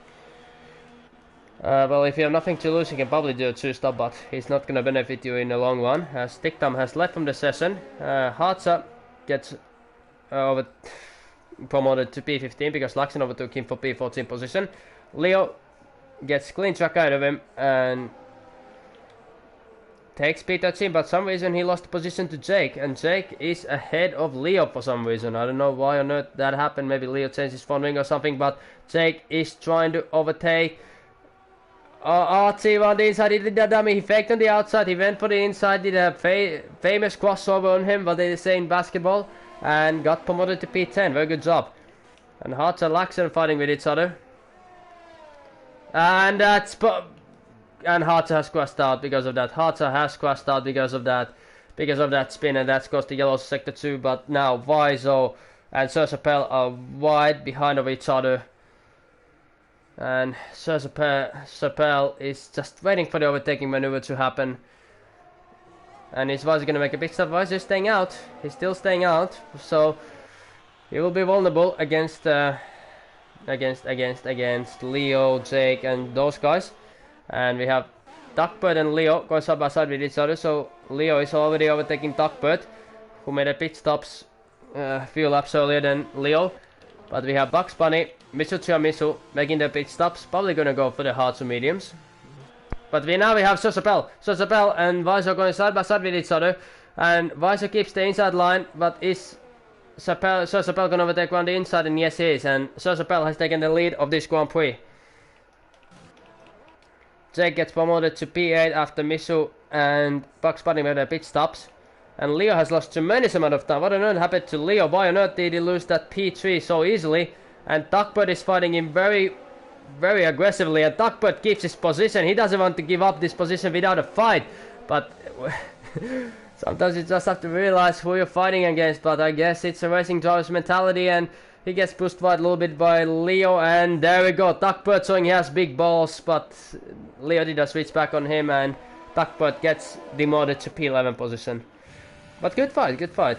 Well, if you have nothing to lose, you can probably do a 2-stop, but he's not going to benefit you in the long run, as Tiktam has left from the session. Hartza gets promoted to P15 because Laxon overtook him for P14 position. Leo gets clean track out of him and takes P13, but for some reason he lost the position to Jake, and Jake is ahead of Leo for some reason. I don't know why on earth that happened, maybe Leo changed his front wing or something, but Jake is trying to overtake RT on the inside. He did that dummy, he faked on the outside, he went for the inside, did a famous crossover on him, what they say in basketball, and got promoted to P10. Very good job. And Hartz and Laxon fighting with each other. And Hartz has crashed out because of that. Hartz has crashed out because of that spin, and that's caused the yellow sector 2. But now Viso and Sir Chappelle are wide behind of each other. And Sir Chappelle is just waiting for the overtaking maneuver to happen. And is Viso going to make a big stop? Viso is staying out. He's still staying out. So he will be vulnerable against Leo, Jake, and those guys. And we have Duckbird and Leo going side by side with each other. So Leo is already overtaking Duckbird, who made a pit stops a few laps earlier than Leo. But we have Bugs Bunny, Misu making the pit stops, probably gonna go for the hards or mediums. But now we have Sir Chappelle and Viso going side by side with each other. And Viso keeps the inside line, but is Sir Chappelle gonna overtake around the inside? And yes, he is. And Sir Chappelle has taken the lead of this Grand Prix. Jake gets promoted to P8 after Misu and Bugs Bunny made their pit stops. And Leo has lost tremendous amount of time. What on earth happened to Leo? Why on earth did he lose that P3 so easily? And Duckbird is fighting him very, very aggressively. And Duckbird keeps his position. He doesn't want to give up this position without a fight. But sometimes you just have to realize who you're fighting against. But I guess it's a racing driver's mentality. And he gets pushed wide a little bit by Leo. And there we go. Duckbird showing he has big balls. But Leo did a switch back on him. And Duckbird gets demoted to P11 position. But good fight, good fight.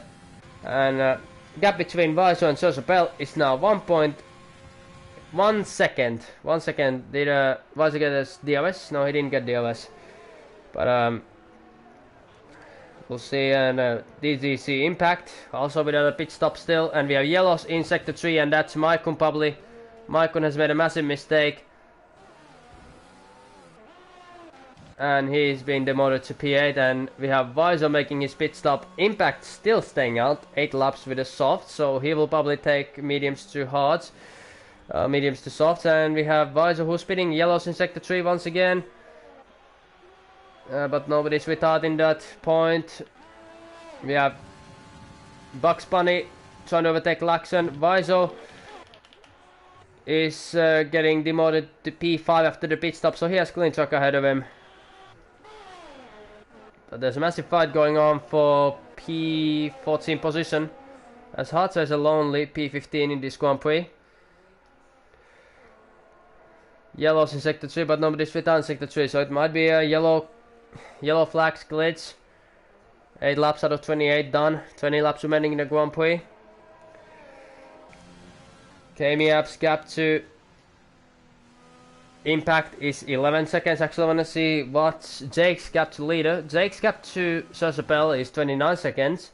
And gap between Viso and Sir Chappelle is now 1.1 second. 1 second. Did Viso get his DRS? No, he didn't get DRS. But we'll see. And DDC Impact also with a pit stop still. And we have yellows in sector 3, and that's Maikon probably. Maikon has made a massive mistake. And he's been demoted to P8, and we have Viso making his pit stop. Impact still staying out, 8 laps with a soft, so he will probably take mediums to hards, mediums to softs. And we have Viso who's pitting yellows in sector 3 once again. But nobody's retarding that point. We have Bugs Bunny trying to overtake Laxon. Viso is getting demoted to P5 after the pit stop, so he has clean track ahead of him. But there's a massive fight going on for P14 position, as Hartza is a lonely P15 in this Grand Prix. Yellows in sector 3, but nobody's fit on sector 3, so it might be a yellow flags glitch. 8 laps out of 28 done, 20 laps remaining in the Grand Prix. KMEAP's gap to Impact is 11 seconds. Actually, I want to see what's Jake's gap to leader. Jake's gap to Sir Chappelle is 29 seconds.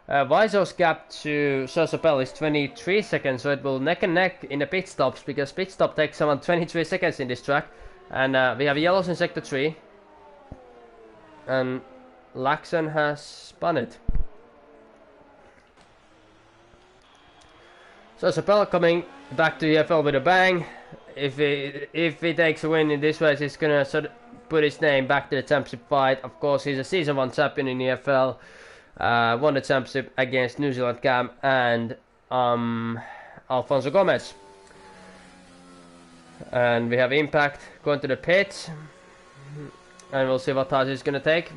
Viso's gap to Sir Chappelle is 23 seconds, so it will neck and neck in the pit stops, because pit stop takes around 23 seconds in this track. And we have yellows in sector 3. And Laxon has spun it. So Sapel coming back to EFL with a bang. If he takes a win in this race, he's gonna sort of put his name back to the championship fight. Of course, he's a season 1 champion in EFL. Won the championship against New Zealand Cam and Alfonso Gomez. And we have Impact going to the pits. And we'll see what task he's gonna take.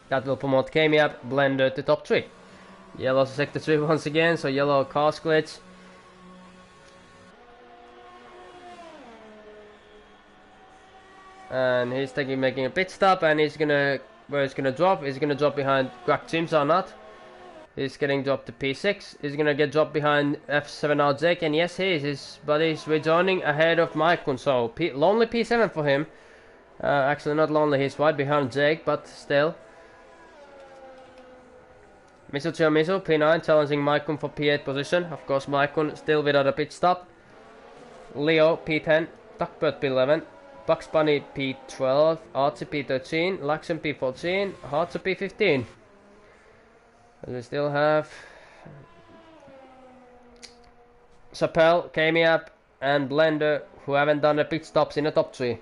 That will promote Kamiab, Blender to top 3. Yellow sector 3 once again, so yellow car splits. And he's making a pit stop, and he's gonna drop. He's gonna drop behind Quack Sims or not. He's getting dropped to P6. He's gonna get dropped behind F7R Jake, and yes, he is. His buddy's rejoining ahead of Maikon, so lonely P7 for him. Actually, not lonely. He's right behind Jake, but still. Miso P9 challenging Maikon for P8 position. Of course, Maikon still without a pit stop. Leo P10, Duckbird P11, Bugs Bunny P12, Archie P13, Laxon P14, Hartzer P15. And we still have Sapel, Kamiab, and Blender, who haven't done the pit stops in the top 3.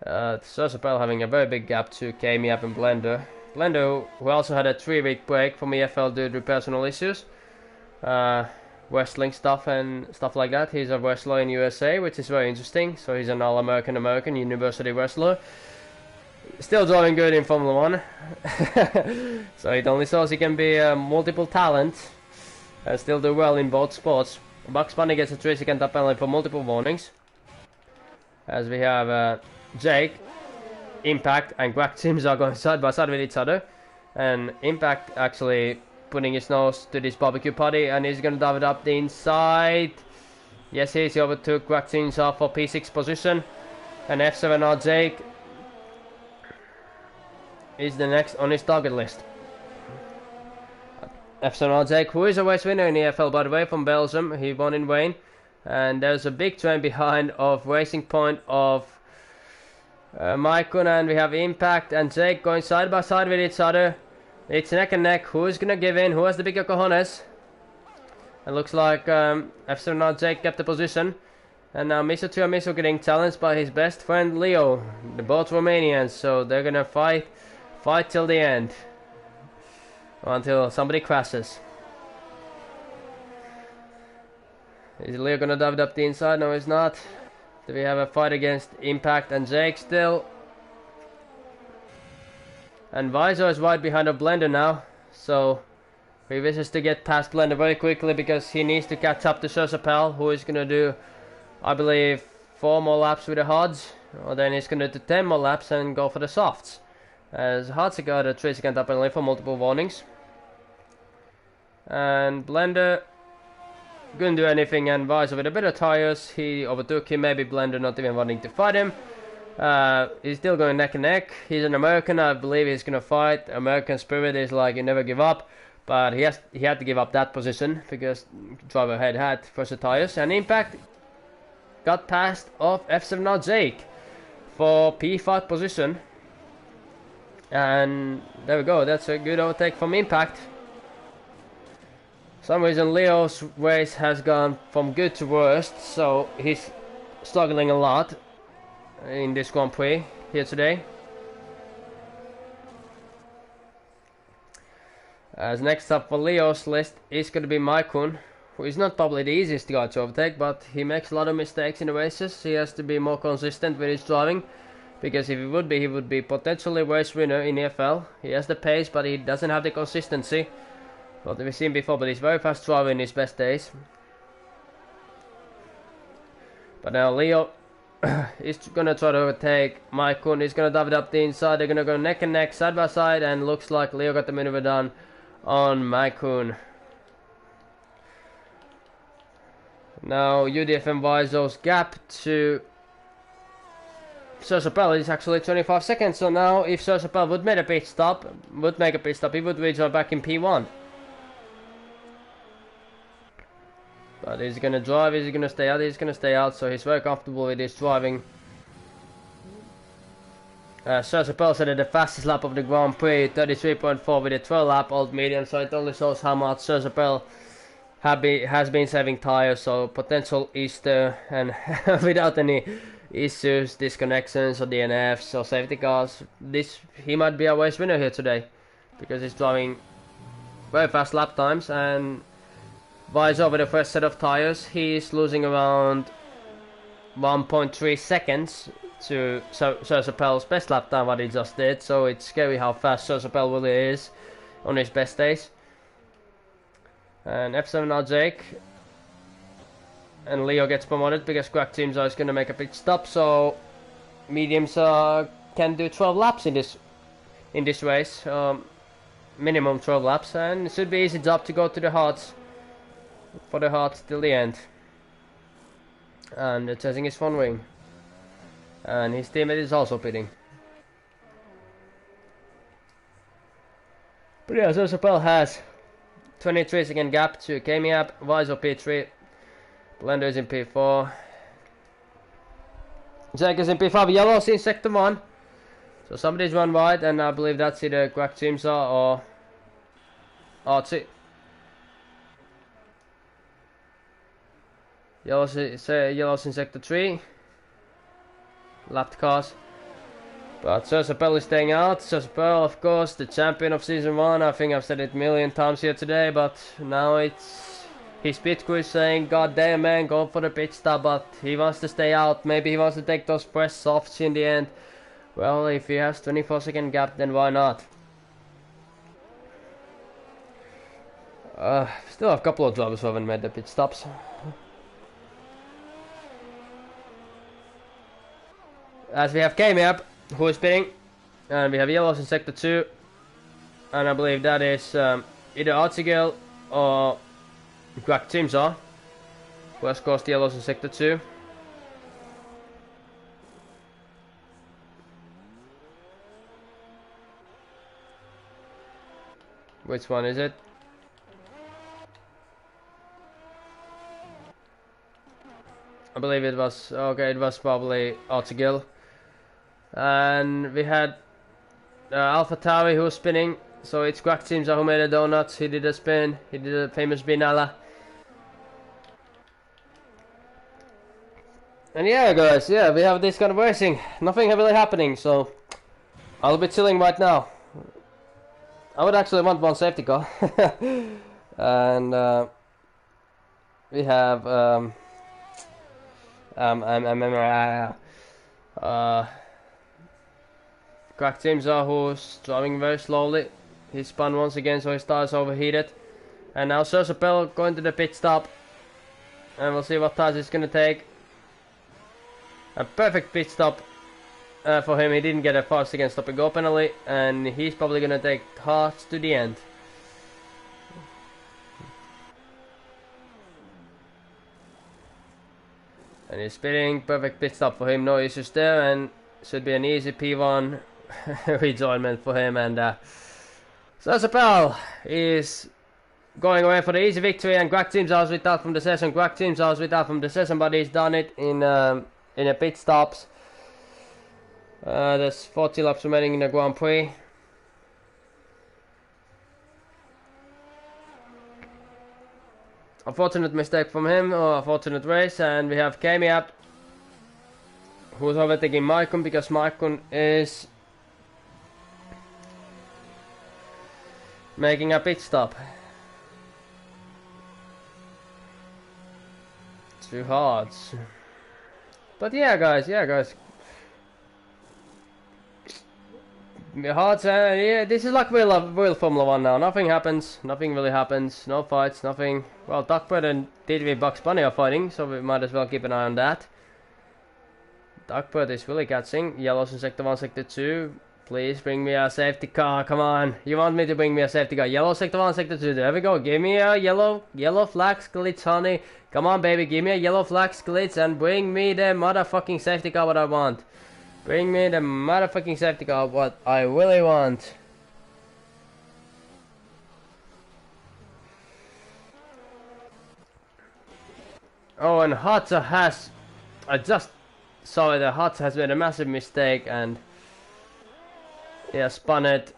So Sapel having a very big gap to Kamiab and Blender. Blender, who also had a 3-week break from EFL due to personal issues, wrestling stuff and stuff like that. He's a wrestler in USA, which is very interesting. So he's an all-American university wrestler. Still driving good in Formula 1. So it only shows he can be multiple talent and still do well in both sports. Bugs Bunny gets a 3-second top penalty for multiple warnings. As we have Jake, Impact and Quack Sims are going side by side with each other, and Impact actually putting his nose to this barbecue party, and he's gonna dive it up the inside. Yes, he overtook Quack Sims off for P6 position, and F7R Jake is the next on his target list. F7R Jake, who is a race winner in EFL by the way, from Belgium. He won in Wayne, and there's a big train behind of Racing Point of Maikon, and we have Impact and Jake going side by side with each other. It's neck and neck. Who's gonna give in? Who has the bigger cojones? It looks like F7R Jake kept the position. And now Miso getting challenged by his best friend Leo. They're both Romanians, so they're gonna fight till the end. Until somebody crashes. Is Leo gonna dive it up the inside? No, he's not. Do we have a fight against Impact and Jake still? And Visor is right behind a Blender now, so he wishes to get past Blender very quickly because he needs to catch up to Sapel, who is gonna do, I believe, 4 more laps with the hards, or then he's gonna do 10 more laps and go for the softs. As hards got a 3-second up penalty for multiple warnings. And Blender couldn't do anything, and Visor with a bit of tires, he overtook him, maybe Blender not even wanting to fight him. He's still going neck and neck. He's an American, I believe he's gonna fight. American spirit is like you never give up, but he had to give up that position because driver ahead had first tires. And Impact got past of F7R Jake for P5 position, and there we go. That's a good overtake from Impact. For some reason Leo's race has gone from good to worst, so he's struggling a lot in this Grand Prix here today. As next up for Leo's list is going to be Maikon, who is not probably the easiest guy to overtake, but he makes a lot of mistakes in the races. He has to be more consistent with his driving, because if he would be potentially race winner in EFL. He has the pace, but he doesn't have the consistency. What we've seen before, but he's very fast driver in his best days. But now Leo is gonna try to overtake Maikon. He's gonna dive it up the inside. They're gonna go neck and neck, side by side, and looks like Leo got the maneuver done on Maikon. Now UDF and Visor's gap to Sapel is actually 25 seconds. So now if Sapel would make a pit stop, he would rejoin back in P1. But is he gonna drive? Is he gonna stay out? He's gonna stay out, so he's very comfortable with his driving. Sergio Pell said the fastest lap of the Grand Prix, 33.4 with a 12 lap old medium, so it only shows how much Sergio Pell has been saving tires, so potential is there, and without any issues, disconnections or DNFs or safety cars, he might be a race winner here today, because he's driving very fast lap times, and vice over the first set of tires, he's losing around 1.3 seconds to Sergio Pell's best lap time what he just did, so it's scary how fast Sergio Pell really is on his best days. And F7 now Jake, and Leo gets promoted because Crack Teams is going to make a pit stop, so mediums can do 12 laps in this race, minimum 12 laps, and it should be easy job to go to the hards, for the hards till the end. And chasing his front wing, and his teammate is also pitting. But yeah, Sergio Pell has 23 second gap to Kamiab, Viso P3, Blender is in P4, Jack is in P5, Yellow's in sector 1, so somebody's run wide, and I believe that's either Crack Teams or RT. Yellow's in sector 3, lapped cars. But Sergio Pell is staying out. Sergio Pell, of course, the champion of season 1. I think I've said it a million times here today, but now it's his pit crew is saying, God damn man, go for the pit stop, but he wants to stay out. Maybe he wants to take those press softs in the end. Well, if he has 24 second gap, then why not? Still have a couple of drivers who haven't made the pit stops. As we have Kamiab, who is pitting, and we have Yellows in sector 2, and I believe that is either Artigel or Crack Teams are, who has caused Yellows in sector 2. Which one is it? I believe it was, okay, it was probably Artigel. And we had Alpha Tauri who was spinning, so it's Crack Teams who made a donut. He did a spin, he did a famous Binala. And yeah guys, yeah, we have this kind of racing, nothing really happening, so I'll be chilling right now. I would actually want one safety car. And we have Crack Teams who's driving very slowly. He spun once again, so his tires overheated. And now Sergio Pell going to the pit stop, and we'll see what tires it's gonna take. A perfect pit stop for him. He didn't get a 5 second stop and go penalty, and he's probably gonna take hards to the end. And he's spinning, perfect pit stop for him, no issues there, and should be an easy P1 rejoinment for him. And Sergio Pell is going away for the easy victory, and Crack Teams was without from the session. Crack Teams was without from the session, but he's done it in a pit stops. There's 40 laps remaining in the Grand Prix. Unfortunate mistake from him, or a fortunate race, and we have Kamiab, who's overtaking Maikon because Maikon is making a pit stop. Too hard. But yeah guys, Hard, yeah, this is like real Formula 1 now. Nothing happens, nothing really happens, no fights, nothing. Well, Duckbird and DDV Bugs Bunny are fighting, so we might as well keep an eye on that. Duckbird is really catching. Yellows in sector 1, sector 2. Please bring me a safety car, come on. You want me to bring me a safety car. Yellow sector 1, sector 2, there we go. Give me a yellow flags glitch, honey. Come on, baby, give me a yellow flags glitch and bring me the motherfucking safety car what I want. Bring me the motherfucking safety car, what I really want. Oh, and Hatsa has... I just saw it, Hatsa has made a massive mistake and... Yeah, spun it.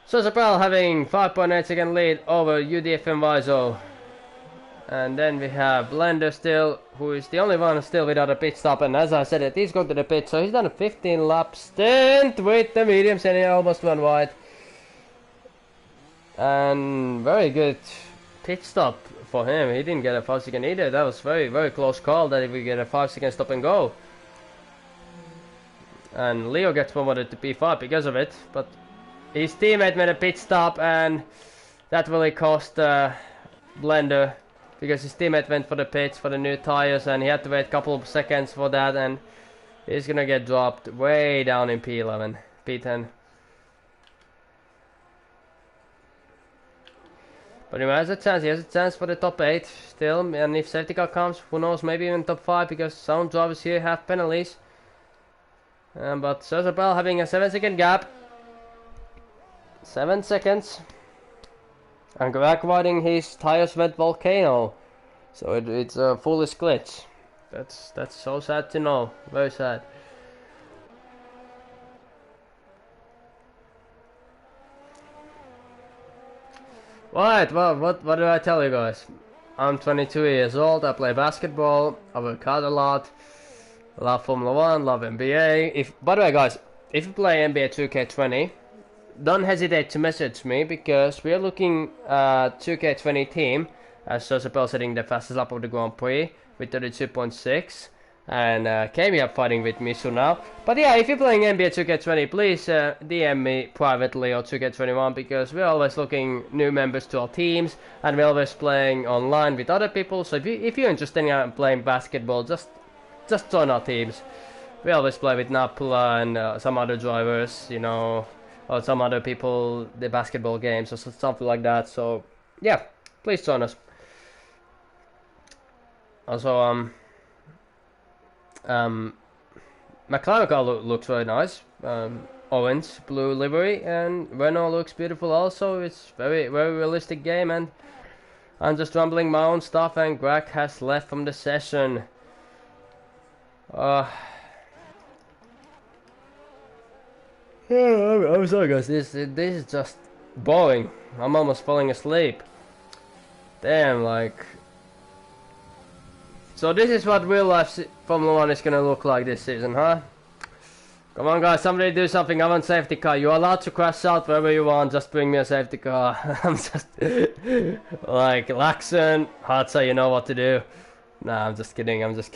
So Sapel having 5.8 second lead over UDF and Viso. And then we have Blender still, who is the only one still without a pit stop. And as I said, he's going to the pit, so he's done a 15 lap stint with the mediums and he almost went wide. And very good pit stop for him. He didn't get a 5 second either. That was very, very close call that if we get a 5 second stop and go. And Leo gets promoted to P5 because of it. But his teammate made a pit stop and that really cost Blender. Because his teammate went for the pits for the new tires and he had to wait a couple of seconds for that and he's gonna get dropped way down in P11, P10. But he has a chance for the top 8 still, and if safety car comes, who knows, maybe even top 5 because some drivers here have penalties. But Sosabel having a 7 second gap. 7 seconds. And Greg riding his tires went volcano, so it's a foolish glitch. That's so sad to know. Very sad. Right, well, what do I tell you guys? I'm 22 years old. I play basketball. I work hard a lot. Love Formula 1. Love NBA. By the way, guys, if you play NBA 2K20. Don't hesitate to message me because we are looking at 2K20 team as Sosapel setting the fastest lap of the Grand Prix with 32.6 and Kami up fighting with Misu now. But yeah, if you're playing NBA 2K20, please DM me privately or 2K21 because we're always looking new members to our teams and we're always playing online with other people. So if you're interested in playing basketball, just join our teams. We always play with Napula and some other drivers, you know. Or some other people, the basketball games or something like that. So yeah, please join us. Also, McLaren car looks very nice. Orange, blue livery, and Renault looks beautiful also. It's very, very realistic game, and I'm just rambling my own stuff. And Greg has left from the session. Yeah, I'm sorry guys, this is just boring. I'm almost falling asleep. Damn, like... So this is what real life Formula 1 is gonna look like this season, huh? Come on guys, somebody do something. I want safety car. You're allowed to crash out wherever you want, just bring me a safety car. I'm just... like, Laxon, Hatsa, you know what to do. Nah, I'm just kidding, I'm just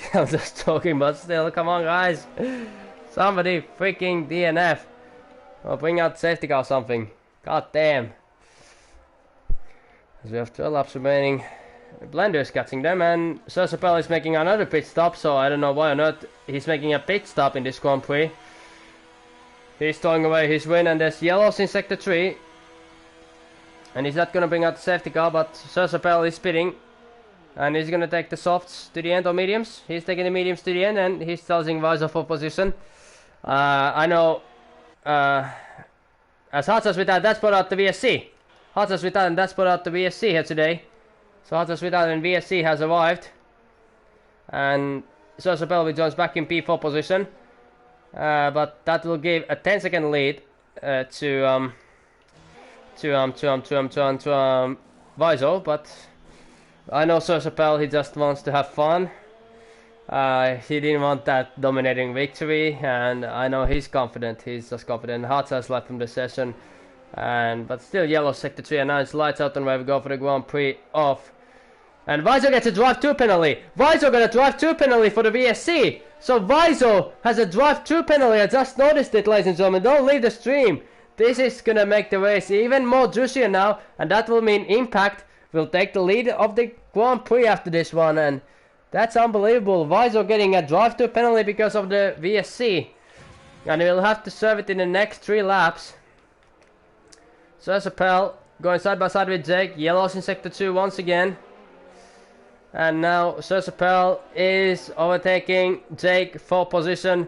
joking, but still, come on guys. Somebody freaking DNF. Or bring out safety car or something. God damn. As we have 12 laps remaining. Blender is catching them and Sosapel is making another pit stop, so I don't know why or not he's making a pit stop in this Grand Prix. He's throwing away his win and there's yellows in sector 3. And he's not gonna bring out the safety car, but Sosapel is speeding. And he's gonna take the softs to the end or mediums. He's taking the mediums to the end and he's telling Visor for position. I know as Hatsas without that's put out the VSC. Hatsas without and that's put out the VSC here today. So Hatsas without and VSC has arrived. And Sosapel joins back in P4 position. But that will give a 10-second lead to Visor, but I know Sosapel, he just wants to have fun. He didn't want that dominating victory, and I know he's confident. He's just confident. Hatsa has left from the session, but still yellow sector 3 and now it's lights out and where we go for the Grand Prix off. And Visor gets a drive 2 penalty. Visor got a drive 2 penalty for the VSC. So Visor has a drive 2 penalty. I just noticed it, ladies and gentlemen. Don't leave the stream. This is gonna make the race even more juicier now, and that will mean Impact will take the lead of the Grand Prix after this one, and that's unbelievable. Visor getting a drive 2 penalty because of the VSC, and he'll have to serve it in the next 3 laps. Sosapel going side by side with Jake. Yellows in sector 2 once again. And now Sosapel is overtaking Jake for position.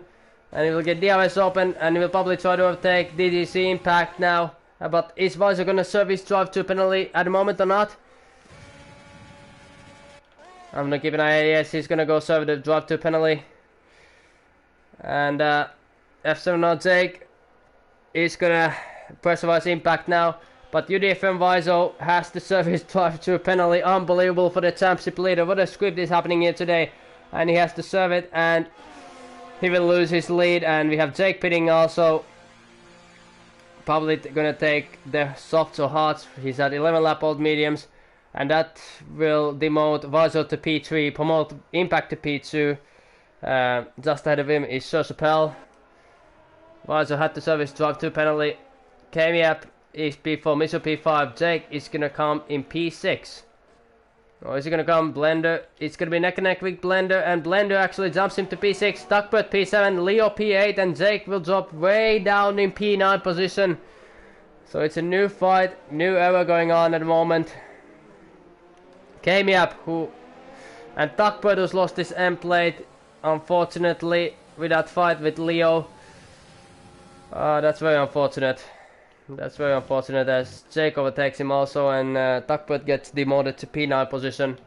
And he will get DRS open and he will probably try to overtake DDC Impact now. But is Visor going to serve his drive 2 penalty at the moment or not? I'm gonna keep an eye. Yes, he's gonna go serve the drive to penalty. And F7 Jake is gonna pressurize Impact now. But UDFM Viso has to serve his drive to a penalty. Unbelievable for the championship leader. What a script is happening here today. And he has to serve it, and he will lose his lead. And we have Jake pitting also. Probably gonna take the softs or hards. He's at 11 lap old mediums. And that will demote Viso to P3, promote Impact to P2. Just ahead of him is Sir Chappelle. Viso had to serve his drive to penalty. Kamiap is P4, Miso P5, Jake is gonna come in P6. Or is he gonna come Blender? It's gonna be neck and neck with Blender, and Blender actually jumps him to P6, Duckbird P7, Leo P8, and Jake will drop way down in P9 position. So it's a new fight, new era going on at the moment. Kamiap, and Duckbird who's lost his M plate, unfortunately, with that fight with Leo. That's very unfortunate. That's very unfortunate as Jake overtakes him also, and Duckbird gets demoted to P9 position.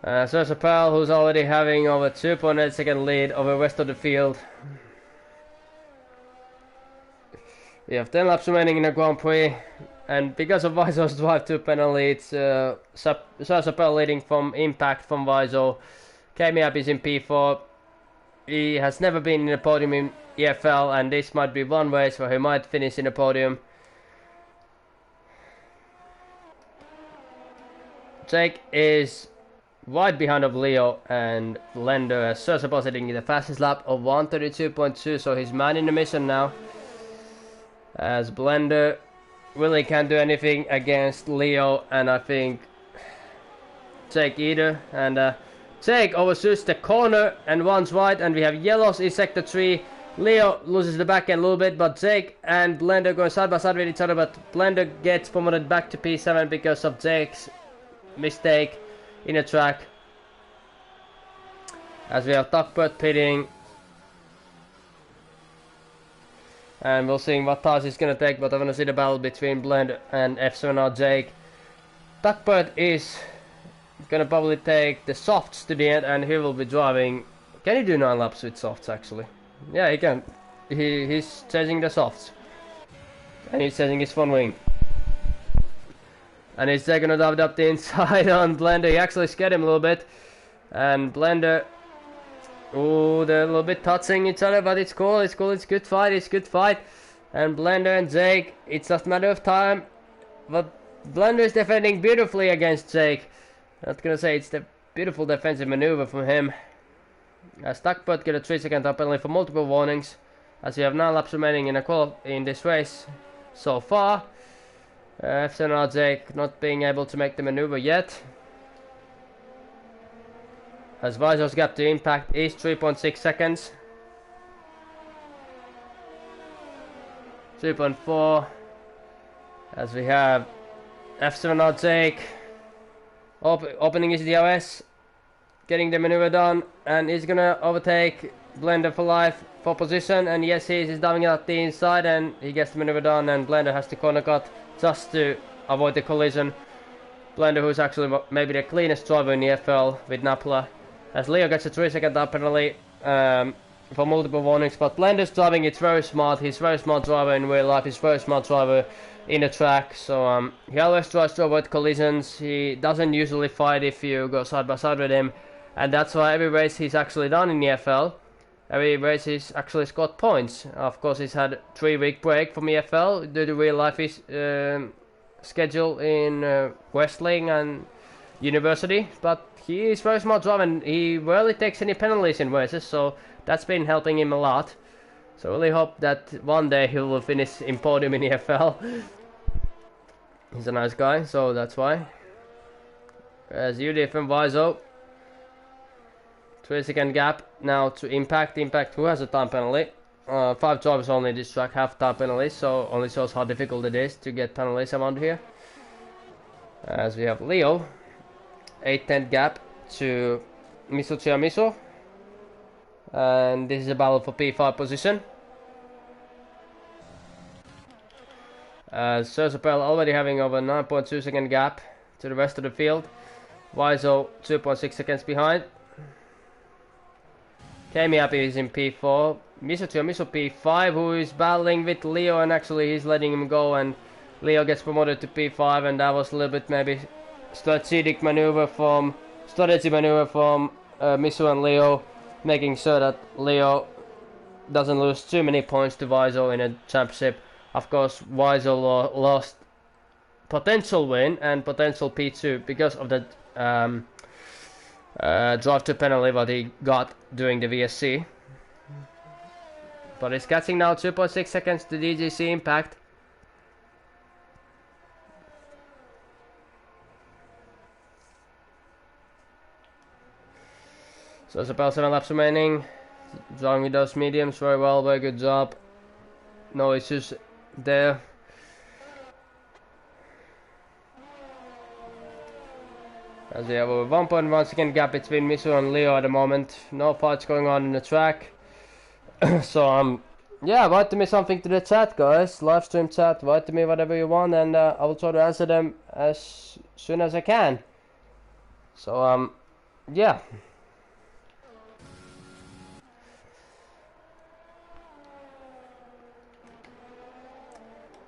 Sir Chappelle, who's already having over 2.8 second lead over the rest of the field. We have 10 laps remaining in the Grand Prix, and because of Viso's drive to penalty, it's Sir Chappelle leading from Impact from Viso. Kamiap is in P4. He has never been in the podium in EFL, and this might be one race where he might finish in the podium. Jake is right behind of Leo and Blender, as Sir Chappelle sitting in the fastest lap of 132.2, so he's man in the mission now. As Blender really can't do anything against Leo, and I think Jake either. And Jake overshoots the corner and runs right, and we have yellows in sector 3. Leo loses the back end a little bit, but Jake and Blender going side by side with each other, but Blender gets promoted back to P7 because of Jake's mistake in the track. As we have Duckbird pitting. And we'll see what task he's gonna take, but I wanna see the battle between Blender and F7R Jake. Duckbird is gonna probably take the softs to the end, and he will be driving. Can he do 9 laps with softs actually? Yeah, he can. He's chasing the softs. And he's chasing his front wing. And he's taking it up the inside on Blender. He actually scared him a little bit. And Blender, oh, they're a little bit touching each other, but it's cool, it's cool, it's good fight, it's good fight. And Blender and Jake, it's just a matter of time. But Blender is defending beautifully against Jake. Not gonna say it's the beautiful defensive maneuver from him. As Duckbird get a 3-second time penalty for multiple warnings, as we have 9 laps remaining in this race so far. FCNR Jake not being able to make the maneuver yet. As Viso's gap to Impact is 3.6 seconds. 3.4. As we have F7R Jake opening his DRS, getting the maneuver done, and he's gonna overtake Blender for life for position. And yes, he's diving out the inside, and he gets the maneuver done, and Blender has to corner cut just to avoid the collision. Blender, who's actually maybe the cleanest driver in the EFL with Napla. As Leo gets a 3-second time penalty for multiple warnings, but Blender's driving, it's very smart. He's a very smart driver in real life, he's a very smart driver in the track, so he always tries to avoid collisions. He doesn't usually fight if you go side by side with him, and that's why every race he's actually done in the EFL, every race he's actually scored points. Of course, he's had a 3-week break from EFL due to real life schedule in wrestling and university, but he is very smart driver, and he rarely takes any penalties in races, so that's been helping him a lot. So I really hope that one day he will finish in podium in EFL. He's a nice guy, so that's why. As UD from Viso, 3-second gap now to Impact. Impact, who has a time penalty. 5 drivers only this track have time penalties, so only shows how difficult it is to get penalties around here. As we have Leo, 8-10 gap to Miso Chiamiso, and this is a battle for P5 position. Sir Chappelle already having over 9.2 second gap to the rest of the field. Vaiso 2.6 seconds behind. Kemiap is in P4. Miso P5, who is battling with Leo, and actually he's letting him go, and Leo gets promoted to P5, and that was a little bit maybe strategy maneuver from Miso and Leo, making sure that Leo doesn't lose too many points to Vaiso in a championship. Of course, Vaiso lost potential win and potential P2 because of the drive to penalty what he got during the VSC. But he's catching now 2.6 seconds to DGC Impact. So it's about 7 laps remaining. Driving with those mediums very well, very good job. No issues there. As we have a 1.1 second gap between Miso and Leo at the moment. No fights going on in the track. So yeah, write to me something to the chat, guys. Live stream chat, write to me whatever you want, and I will try to answer them as soon as I can. So yeah.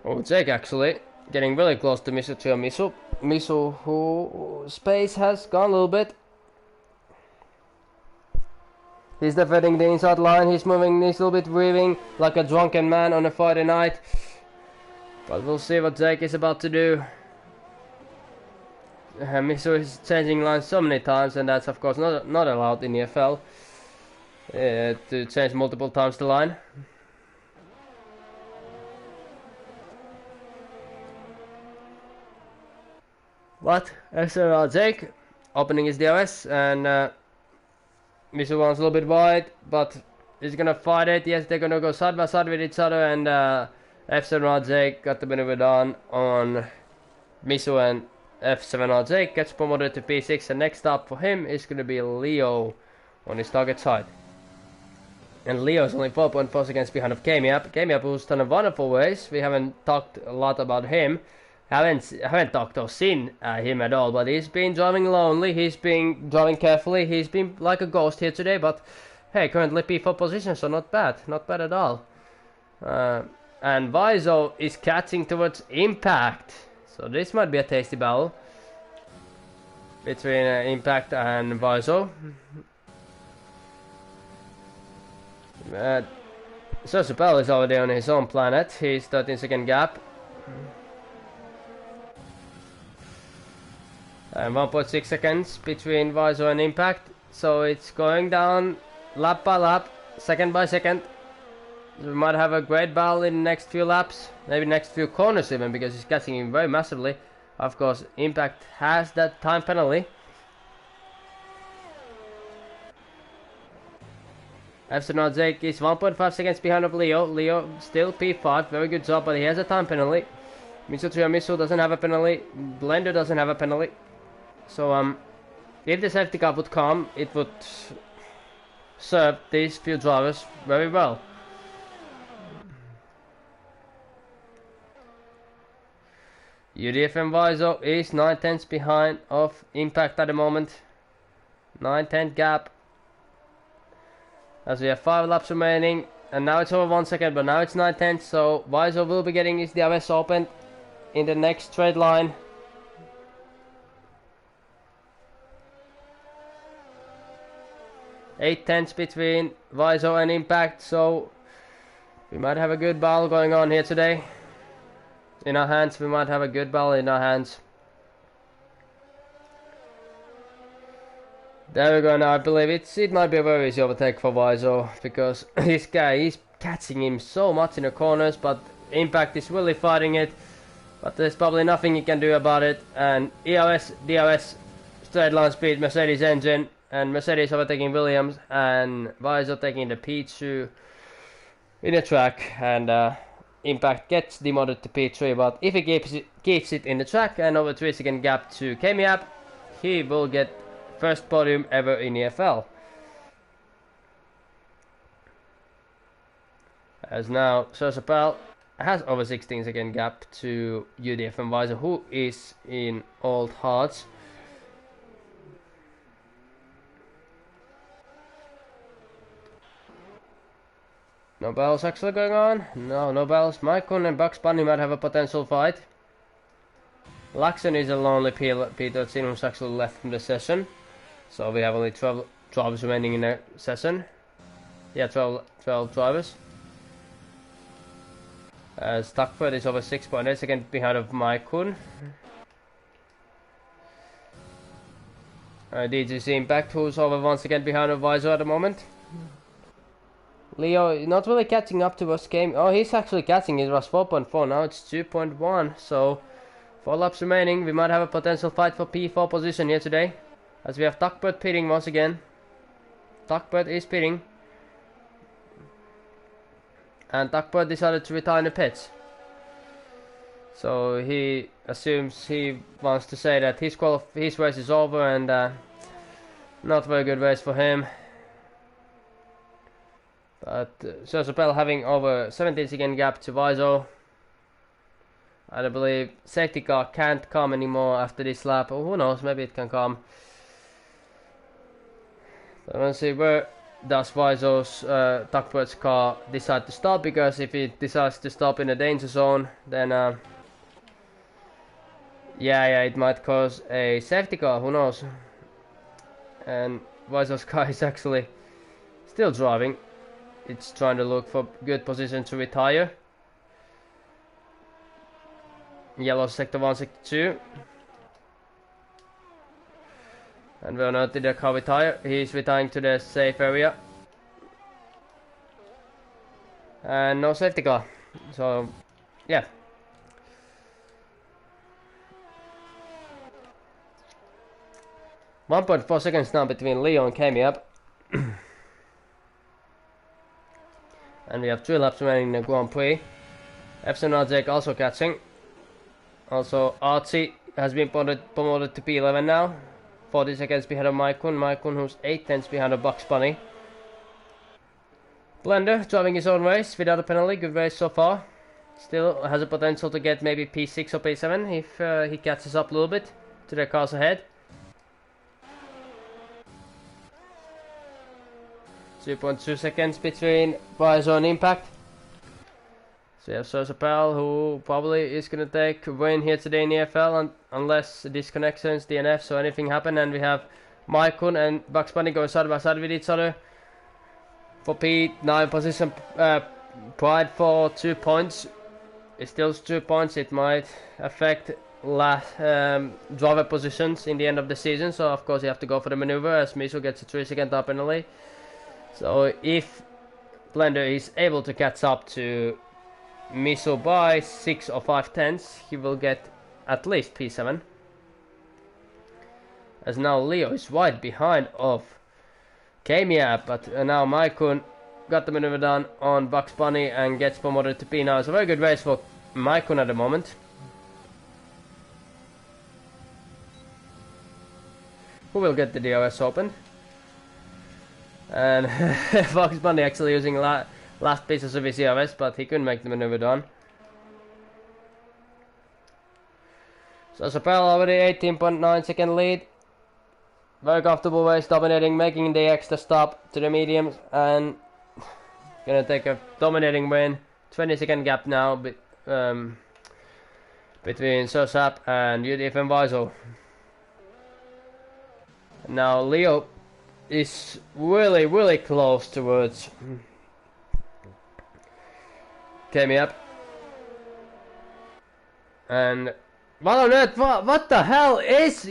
Oh, Jake actually getting really close to Miso. Miso, who space has gone a little bit. He's defending the inside line. He's moving. He's a little bit weaving like a drunken man on a Friday night. But we'll see what Jake is about to do. Miso is changing lines so many times, and that's of course not allowed in EFL to change multiple times the line. But so Jake opening his DRS, and Miso wants a little bit wide, but he's gonna fight it. Yes, they're gonna go side by side with each other, and F7R Jake got the maneuver done on Miso, and F7R Jake gets promoted to P6, and next up for him is gonna be Leo on his target side. And Leo is only 4.4 seconds behind of Kemiap. Kemiap, who's done a wonderful race. We haven't talked a lot about him. Haven't talked or seen him at all, but he's been driving lonely, he's been driving carefully, he's been like a ghost here today, but hey, currently P4 position, so not bad at all. And Vaiso is catching towards Impact, so this might be a tasty battle between Impact and Vaiso. Sosupel is already on his own planet, he's 13-second gap. And 1.6 seconds between Vaiso and Impact, so it's going down lap by lap, second by second. We might have a great battle in the next few laps, maybe next few corners even, because he's catching him very massively. Of course, Impact has that time penalty. F7R Jake is 1.5 seconds behind of Leo. Leo still P5, very good job, but he has a time penalty. Miso doesn't have a penalty. Blender doesn't have a penalty. So if the safety car would come, it would serve these few drivers very well. UDF and Vaiso is 9/10 behind of Impact at the moment. 9/10 gap. As we have 5 laps remaining, and now it's over 1 second, but now it's 9/10, so Vaiso will be getting his DRS open in the next straight line. 8/10 between Vaiso and Impact, so we might have a good battle going on here today. In our hands, we might have a good battle in our hands. There we go now, I believe it might be a very easy overtake for Vaiso, because this guy, he's catching him so much in the corners, but Impact is really fighting it. But there's probably nothing he can do about it, and EOS, DRS, straight line speed, Mercedes engine, and Mercedes overtaking Williams, and Vaiso taking the P2 in the track, and Impact gets demoted to P3, but if he keeps it in the track and over 3-second gap to Kemiap, he will get first podium ever in EFL. As now Sosupel has over 16-second gap to UDF and Visor, who is in Old Hearts. No battles actually going on? No battles. Maikon and Bugs Bunny might have a potential fight. Laxon is a lonely P13 who's actually left from the session. So we have only 12 drivers remaining in the session. Yeah, 12 drivers. Stuckford is over 6.8 seconds behind of Maikon. DGC Impact, who's over 1 second behind of Visor at the moment. Leo not really catching up to us game. Oh, he's actually catching. It was 4.4, now it's 2.1. So 4 laps remaining. We might have a potential fight for P4 position here today, as we have Tuckbird pitting once again. Tuckbird is pitting, and Tuckbird decided to retire in the pits. So he assumes he wants to say that his race is over, and not very good race for him. But Sosopel having over 17-second gap to Visor. I don't believe safety car can't come anymore after this lap. Or who knows, maybe it can come. But let's see, where does Visor's Tuckbird's car decide to stop? Because if it decides to stop in a danger zone, then yeah, it might cause a safety car, who knows. And Visor's car is actually still driving. It's trying to look for good position to retire. Yellow sector 1, sector 2. And we're not in the car retire. He's retiring to the safe area. And no safety car. So, yeah. .4 seconds now between Leo and Kamiab. And we have 2 laps remaining in the Grand Prix. Epson Arjek also catching. Also, Archie has been promoted to P11 now. 40 seconds behind of Maikon. Maikon, who's 8 tenths behind of Bugs Bunny. Blender driving his own race without a penalty. Good race so far. Still has a potential to get maybe P6 or P7 if he catches up a little bit to the cars ahead. 2.2 seconds between Visor and Impact. So you have Sosopel, who probably is going to take a win here today in the EFL, unless disconnections, DNFs or anything happen. And we have Maikon and Bugs Bunny going side by side with each other for P9 position. Pride for 2 points. It's still 2 points. It might affect driver positions in the end of the season. So of course you have to go for the maneuver, as Miso gets a 3-second top penalty. So if Blender is able to catch up to Miso by 6 or 5 tenths, he will get at least P7. As now Leo is right behind of Kamiab, but now Maikon got the maneuver done on Bugs Bunny and gets promoted to P9. It's a very good race for Maikon at the moment. Who will get the DRS open? And Bugs Bunny actually using last pieces of his DRS, but he couldn't make the maneuver done. So Sopel already 18.9 second lead. Very comfortable race, dominating, making the extra stop to the mediums, and gonna take a dominating win. 20-second gap now between Sosap and UDF and Visor. Now Leo is really close towards Kamiab. And what on earth, what the hell is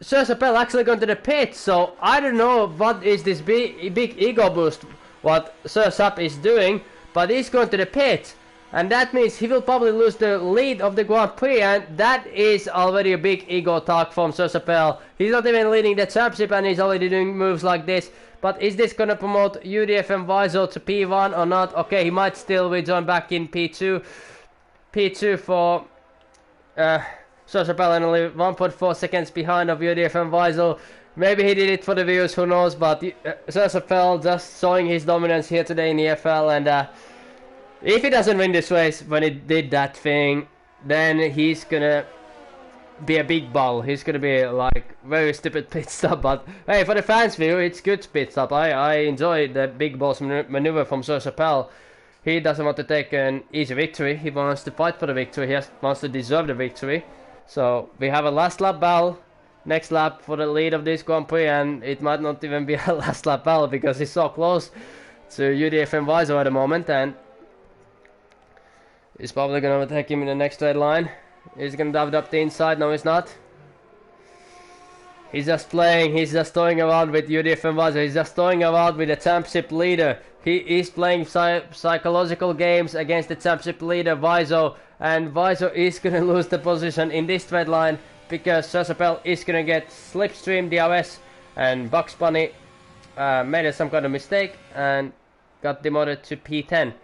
Sosapel actually going to the pit? So I don't know what is this big ego boost what Sosap is doing, but he's going to the pit, and that means he will probably lose the lead of the Grand Prix, and that is already a big ego talk from Sosapel. He's not even leading the championship and he's already doing moves like this. But is this gonna promote UDF and Visor to P1 or not? Okay, he might still rejoin back in P2. P2 for Sosapel, and only 1.4 seconds behind of UDF and Visor. Maybe he did it for the views, who knows, but Sosapel just showing his dominance here today in the EFL, and If he doesn't win this race when he did that thing, then he's gonna be a big ball. He's gonna be like very stupid pit stop. But hey, for the fans' view, it's good pit stop. I enjoy the big balls maneuver from Sir Chappelle. He doesn't want to take an easy victory. He wants to fight for the victory. He wants to deserve the victory. So we have a last lap battle. Next lap for the lead of this Grand Prix, and it might not even be a last lap battle because he's so close to UDF and Weiser at the moment, and he's probably gonna overtake him in the next straight line. He's gonna dive it up the inside. No, he's not. He's just playing. He's just toying around with UDF and Weiser. He's just toying around with the championship leader. He is playing psychological games against the championship leader Weiser, and Weiser is gonna lose the position in this straight line, because Sir Chappelle is gonna get slipstream DRS, and Bugs Bunny made some kind of mistake and got demoted to P10.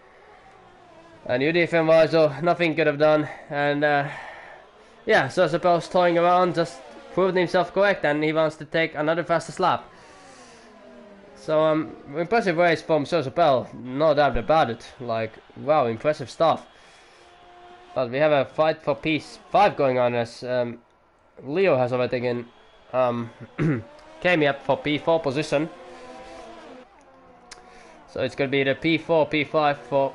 And UDF and Weiser, nothing could have done, and yeah, Sir Chappelle's toying around, just proved himself correct, and he wants to take another fastest lap. So impressive race from Sir Chappelle, no doubt about it. Like, wow, impressive stuff. But we have a fight for P5 going on as Leo has overtaken Kamiap for P4 position. So it's gonna be the P4, P5 for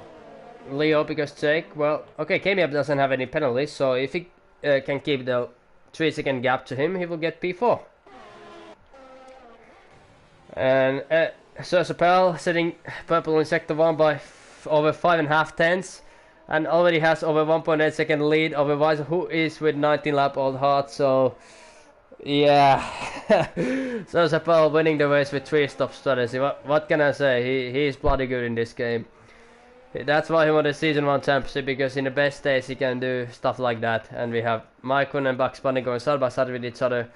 Leo, because Jake, well, okay, Kamiap doesn't have any penalties, so if he can keep the 3-second gap to him, he will get P4. And Sir Chappelle sitting purple in sector 1 by over 5.5 tenths, and already has over 1.8 second lead over Weiser, who is with 19 lap old heart. So yeah, Sir Chappelle winning the race with 3-stop strategy. What can I say? He is bloody good in this game. That's why he won the season 1 championship, because in the best days he can do stuff like that. And we have Maikun and Bugs Bunny going side by side with each other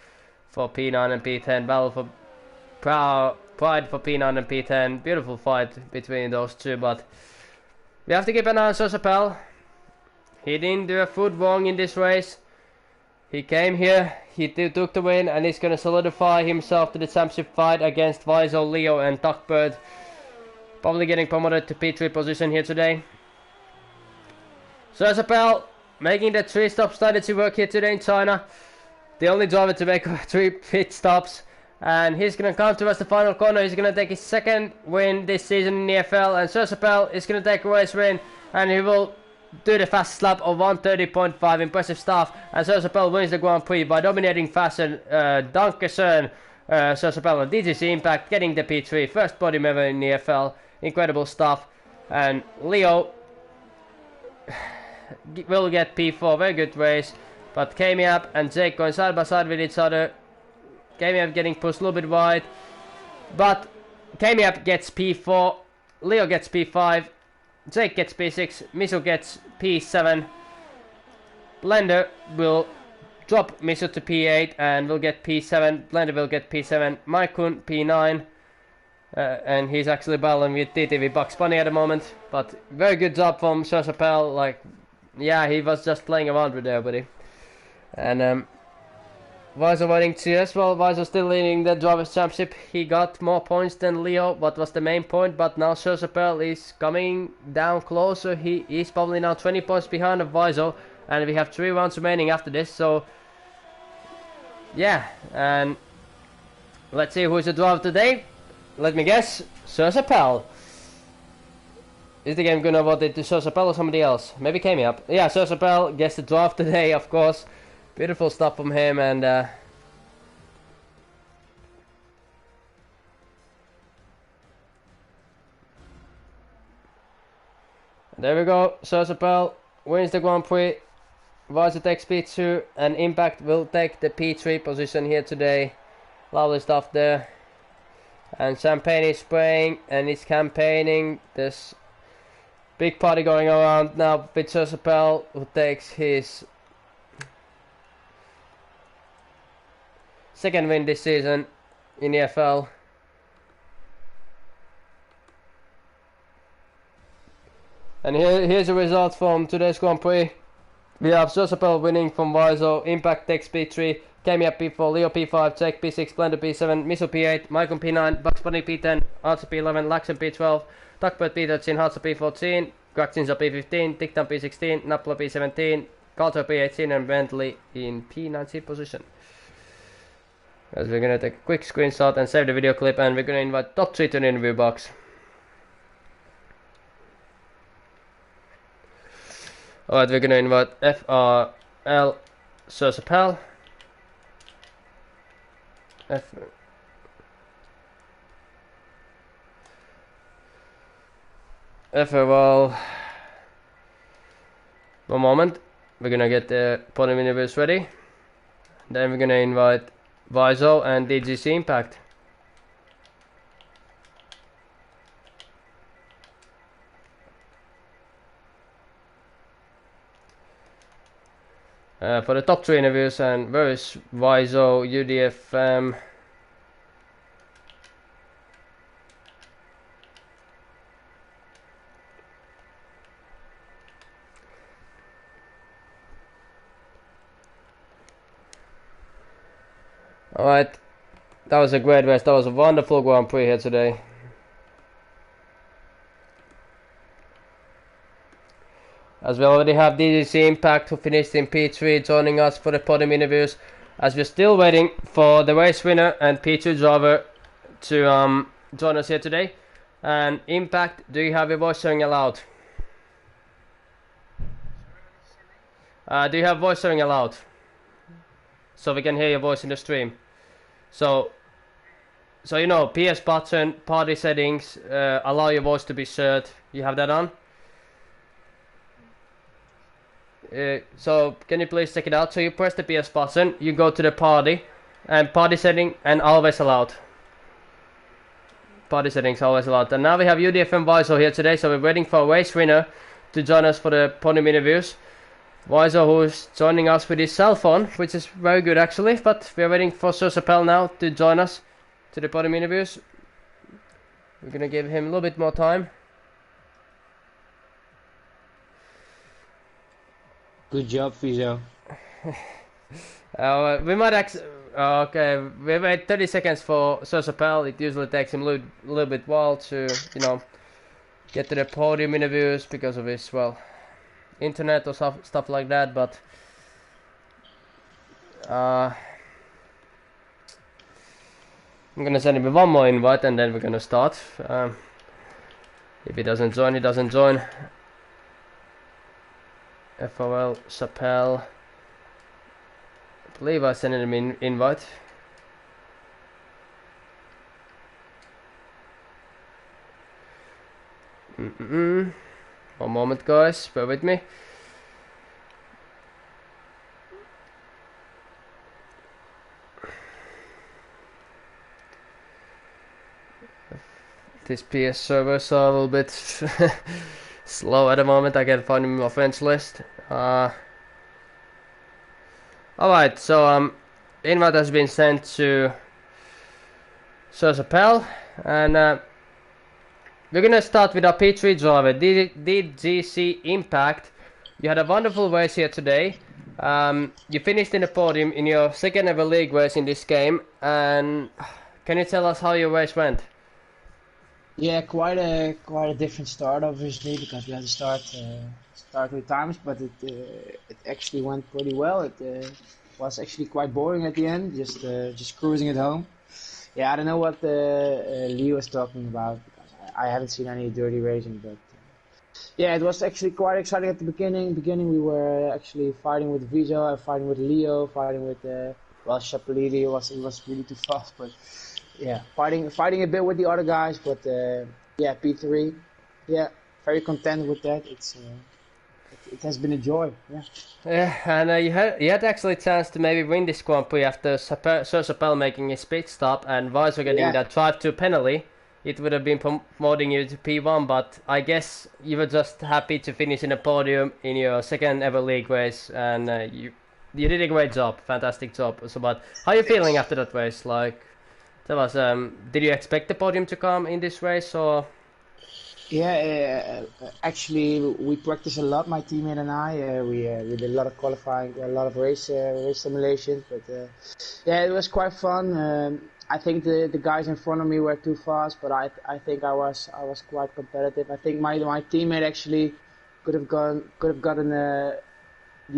for P9 and P10. Battle for pride for P9 and P10. Beautiful fight between those two, but we have to keep an eye on Sir Chappelle. He didn't do a foot wrong in this race. He came here, he took the win, and he's gonna solidify himself to the championship fight against Weiser, Leo and Tuckbird. Probably getting promoted to P3 position here today. Sir Chappelle making the 3-stop strategy work here today in China. The only driver to make 3 pit stops. And he's going to come towards the final corner. He's going to take his second win this season in the EFL. And Sir Chappelle is going to take a race win. And he will do the fastest lap of 1:30.5. Impressive stuff. And Sir Chappelle wins the Grand Prix by dominating fashion. Dankeschön, Sir Chappelle and DGC Impact getting the P3. First podium ever in the EFL. Incredible stuff. And Leo will get P4. Very good race. But Kamiap and Jake going side by side with each other. Kamiap getting pushed a little bit wide, but Kamiap gets P4, Leo gets P5, Jake gets P6, Miso gets P7, Blender will drop Miso to P8 and will get P7, Blender will get P7, Maikun P9, and he's actually battling with TTV Bugs Bunny at the moment, but very good job from Sir Chappelle. Like, yeah, he was just playing around with everybody. And Weiser waiting too as well. Weiser still leading the Drivers' Championship. He got more points than Leo, what was the main point, but now Sir Chappelle is coming down closer. He is probably now 20 points behind of Weiser, and we have 3 rounds remaining after this, so yeah. And let's see who is the driver today. Let me guess, Sir Chappelle. Is the game gonna vote it to Sir Chappelle or somebody else? Maybe Kamiap. Yeah, Sir Chappelle gets the draft today, of course. Beautiful stuff from him, and there we go. Sir Chappelle wins the Grand Prix. Weiser takes P2, and Impact will take the P3 position here today. Lovely stuff there. And champagne is spraying, and it's campaigning. There's big party going around now with Sir Chappelle, who takes his second win this season in the EFL. And here's the result from today's Grand Prix. We have Sir Chappelle winning from Weiser, Impact takes P3, Kamiap P4, Leo P5, Jake P6, Blender P7, Miso P8, Maikon P9, Bugs Bunny P10, Archer P11, Laxon P12, Tuckbird P13, Hartzer P14, Graktinsa P15, Tiktan P16, Napla P17, Carter P18 and Bentley in P19 position. As we're gonna take a quick screenshot and save the video clip, and we're gonna invite top 3 to the interview box. Alright, we're gonna invite FRL Sursapel. FRL. One moment. We're gonna get the podium interviews ready. Then we're gonna invite Viso and DGC Impact. For the top 3 interviews, and where is Viso, UDFM? Alright, that was a great race. That was a wonderful Grand Prix here today. As we already have DGC Impact, who finished in P3, joining us for the podium interviews. As we're still waiting for the race winner and P2 driver to join us here today. And Impact, do you have your voice showing allowed? Do you have voice showing allowed? So we can hear your voice in the stream. So you know, PS button, party settings, allow your voice to be shared. You have that on? So can you please check it out? So you press the PS button, you go to the party, and party setting, and always allowed. Party settings always allowed. And now we have UDFM Viso here today, so we're waiting for a race winner to join us for the podium interviews. Viso, who's joining us with his cell phone, which is very good actually, but we're waiting for Sursapel now to join us to the podium interviews. We're gonna give him a little bit more time. Good job, Viso. We might okay, we wait 30 seconds for Sursapel. It usually takes him a little bit while to, you know, get to the podium interviews because of his, well, internet or stuff like that, but I'm gonna send him one more invite and then we're gonna start. If he doesn't join, he doesn't join. FOL Sapel. I believe I sent him an invite. One moment, guys, bear with me. This PS servers are a little bit slow at the moment. I can't find him in my friends list. Alright, so invite has been sent to Sursapel, and we're gonna start with our P3 driver, DGC Impact. You had a wonderful race here today. You finished in the podium in your second ever league race in this game, and can you tell us how your race went? Yeah, quite a different start, obviously, because we had to start with times, but it actually went pretty well. It was actually quite boring at the end, just cruising it home. Yeah, I don't know what Lee was talking about. I haven't seen any dirty racing, but yeah, it was actually quite exciting at the beginning. We were actually fighting with Viso, fighting with Leo, fighting with well, Chapelili was really too fast, but yeah, fighting a bit with the other guys, but yeah, P3, yeah, very content with that. It has been a joy, yeah. Yeah, and you had actually a chance to maybe win this Grand Prix after Sursapel making his pit stop and Viso getting that drive-to penalty. It would have been promoting you to P1, but I guess you were just happy to finish in a podium in your second ever league race, and you did a great job, fantastic job. So, but how are you feeling after that race? Like, tell us, did you expect the podium to come in this race, or? Yeah, actually, we practiced a lot, my teammate and I. We did a lot of qualifying, a lot of race simulations, but yeah, it was quite fun. I think the guys in front of me were too fast, but I think I was quite competitive. I think my teammate actually could have gotten the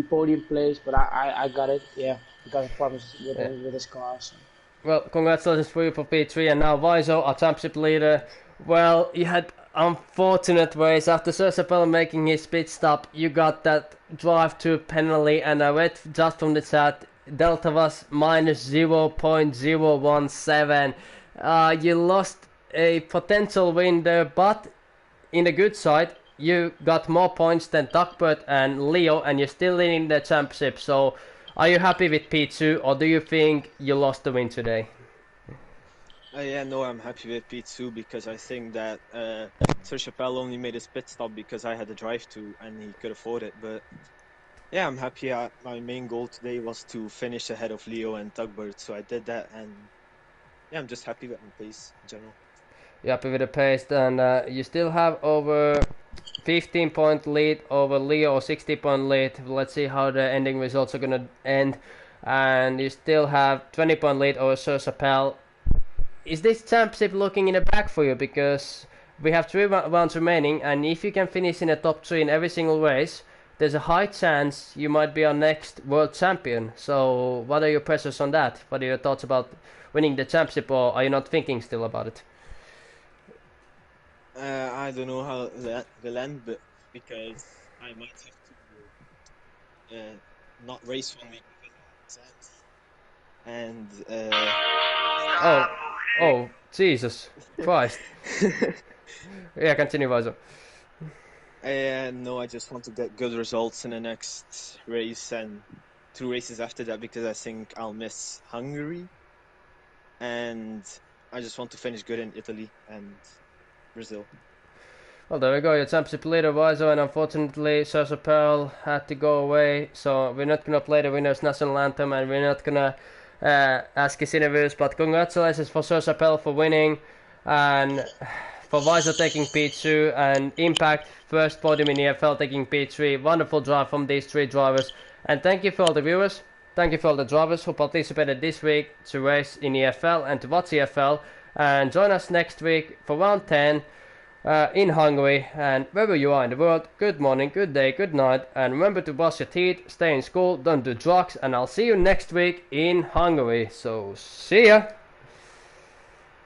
podium place, but I got it. Yeah, because of problems Yeah. with his car. So. Well, congratulations for you for P3 and now Vaiso, our championship leader. Well, you had unfortunate ways after Sersapel making his pit stop. You got that drive to penalty, and I read just from the chat, Delta was minus 0.017. You lost a potential win there, but in the good side, you got more points than Tuckbird and Leo, and you're still leading the championship. So, are you happy with P2, or do you think you lost the win today? Yeah, no, I'm happy with P2 because I think that Sir Chappelle only made his pit stop because I had the drive to and he could afford it. But yeah, I'm happy. My main goal today was to finish ahead of Leo and Tugbird, so I did that. And yeah, I'm just happy with my pace in general. You're happy with the pace, and you still have over 15-point lead over Leo, or 60-point lead. Let's see how the ending results are gonna end. And you still have 20-point lead over Sir Chappelle. Is this championship looking in the back for you? Because we have 3 rounds remaining, and if you can finish in the top 3 in every single race, there's a high chance you might be our next world champion. So what are your pressures on that? What are your thoughts about winning the championship, or are you not thinking still about it? I don't know how that will end, but because I might have to not race 1 week because of exams. And Oh, Jesus Christ. Yeah, continue, Vazo. no, I just want to get good results in the next race and 2 races after that because I think I'll miss Hungary. And I just want to finish good in Italy and Brazil. Well, there we go, your championship leader, Vazo, and unfortunately, Sir Pearl had to go away, so we're not gonna play the winner's national anthem, and we're not gonna ask his interviews, but congratulations for Sir Pearl for winning, and for Vazo taking P2, and Impact, first podium in EFL, taking P3. Wonderful drive from these 3 drivers, and thank you for all the viewers. Thank you for all the drivers who participated this week to race in EFL and to watch EFL, and join us next week for round 10 in Hungary, and wherever you are in the world, good morning, good day, good night, and remember to brush your teeth, stay in school, don't do drugs, and I'll see you next week in Hungary. So, see ya!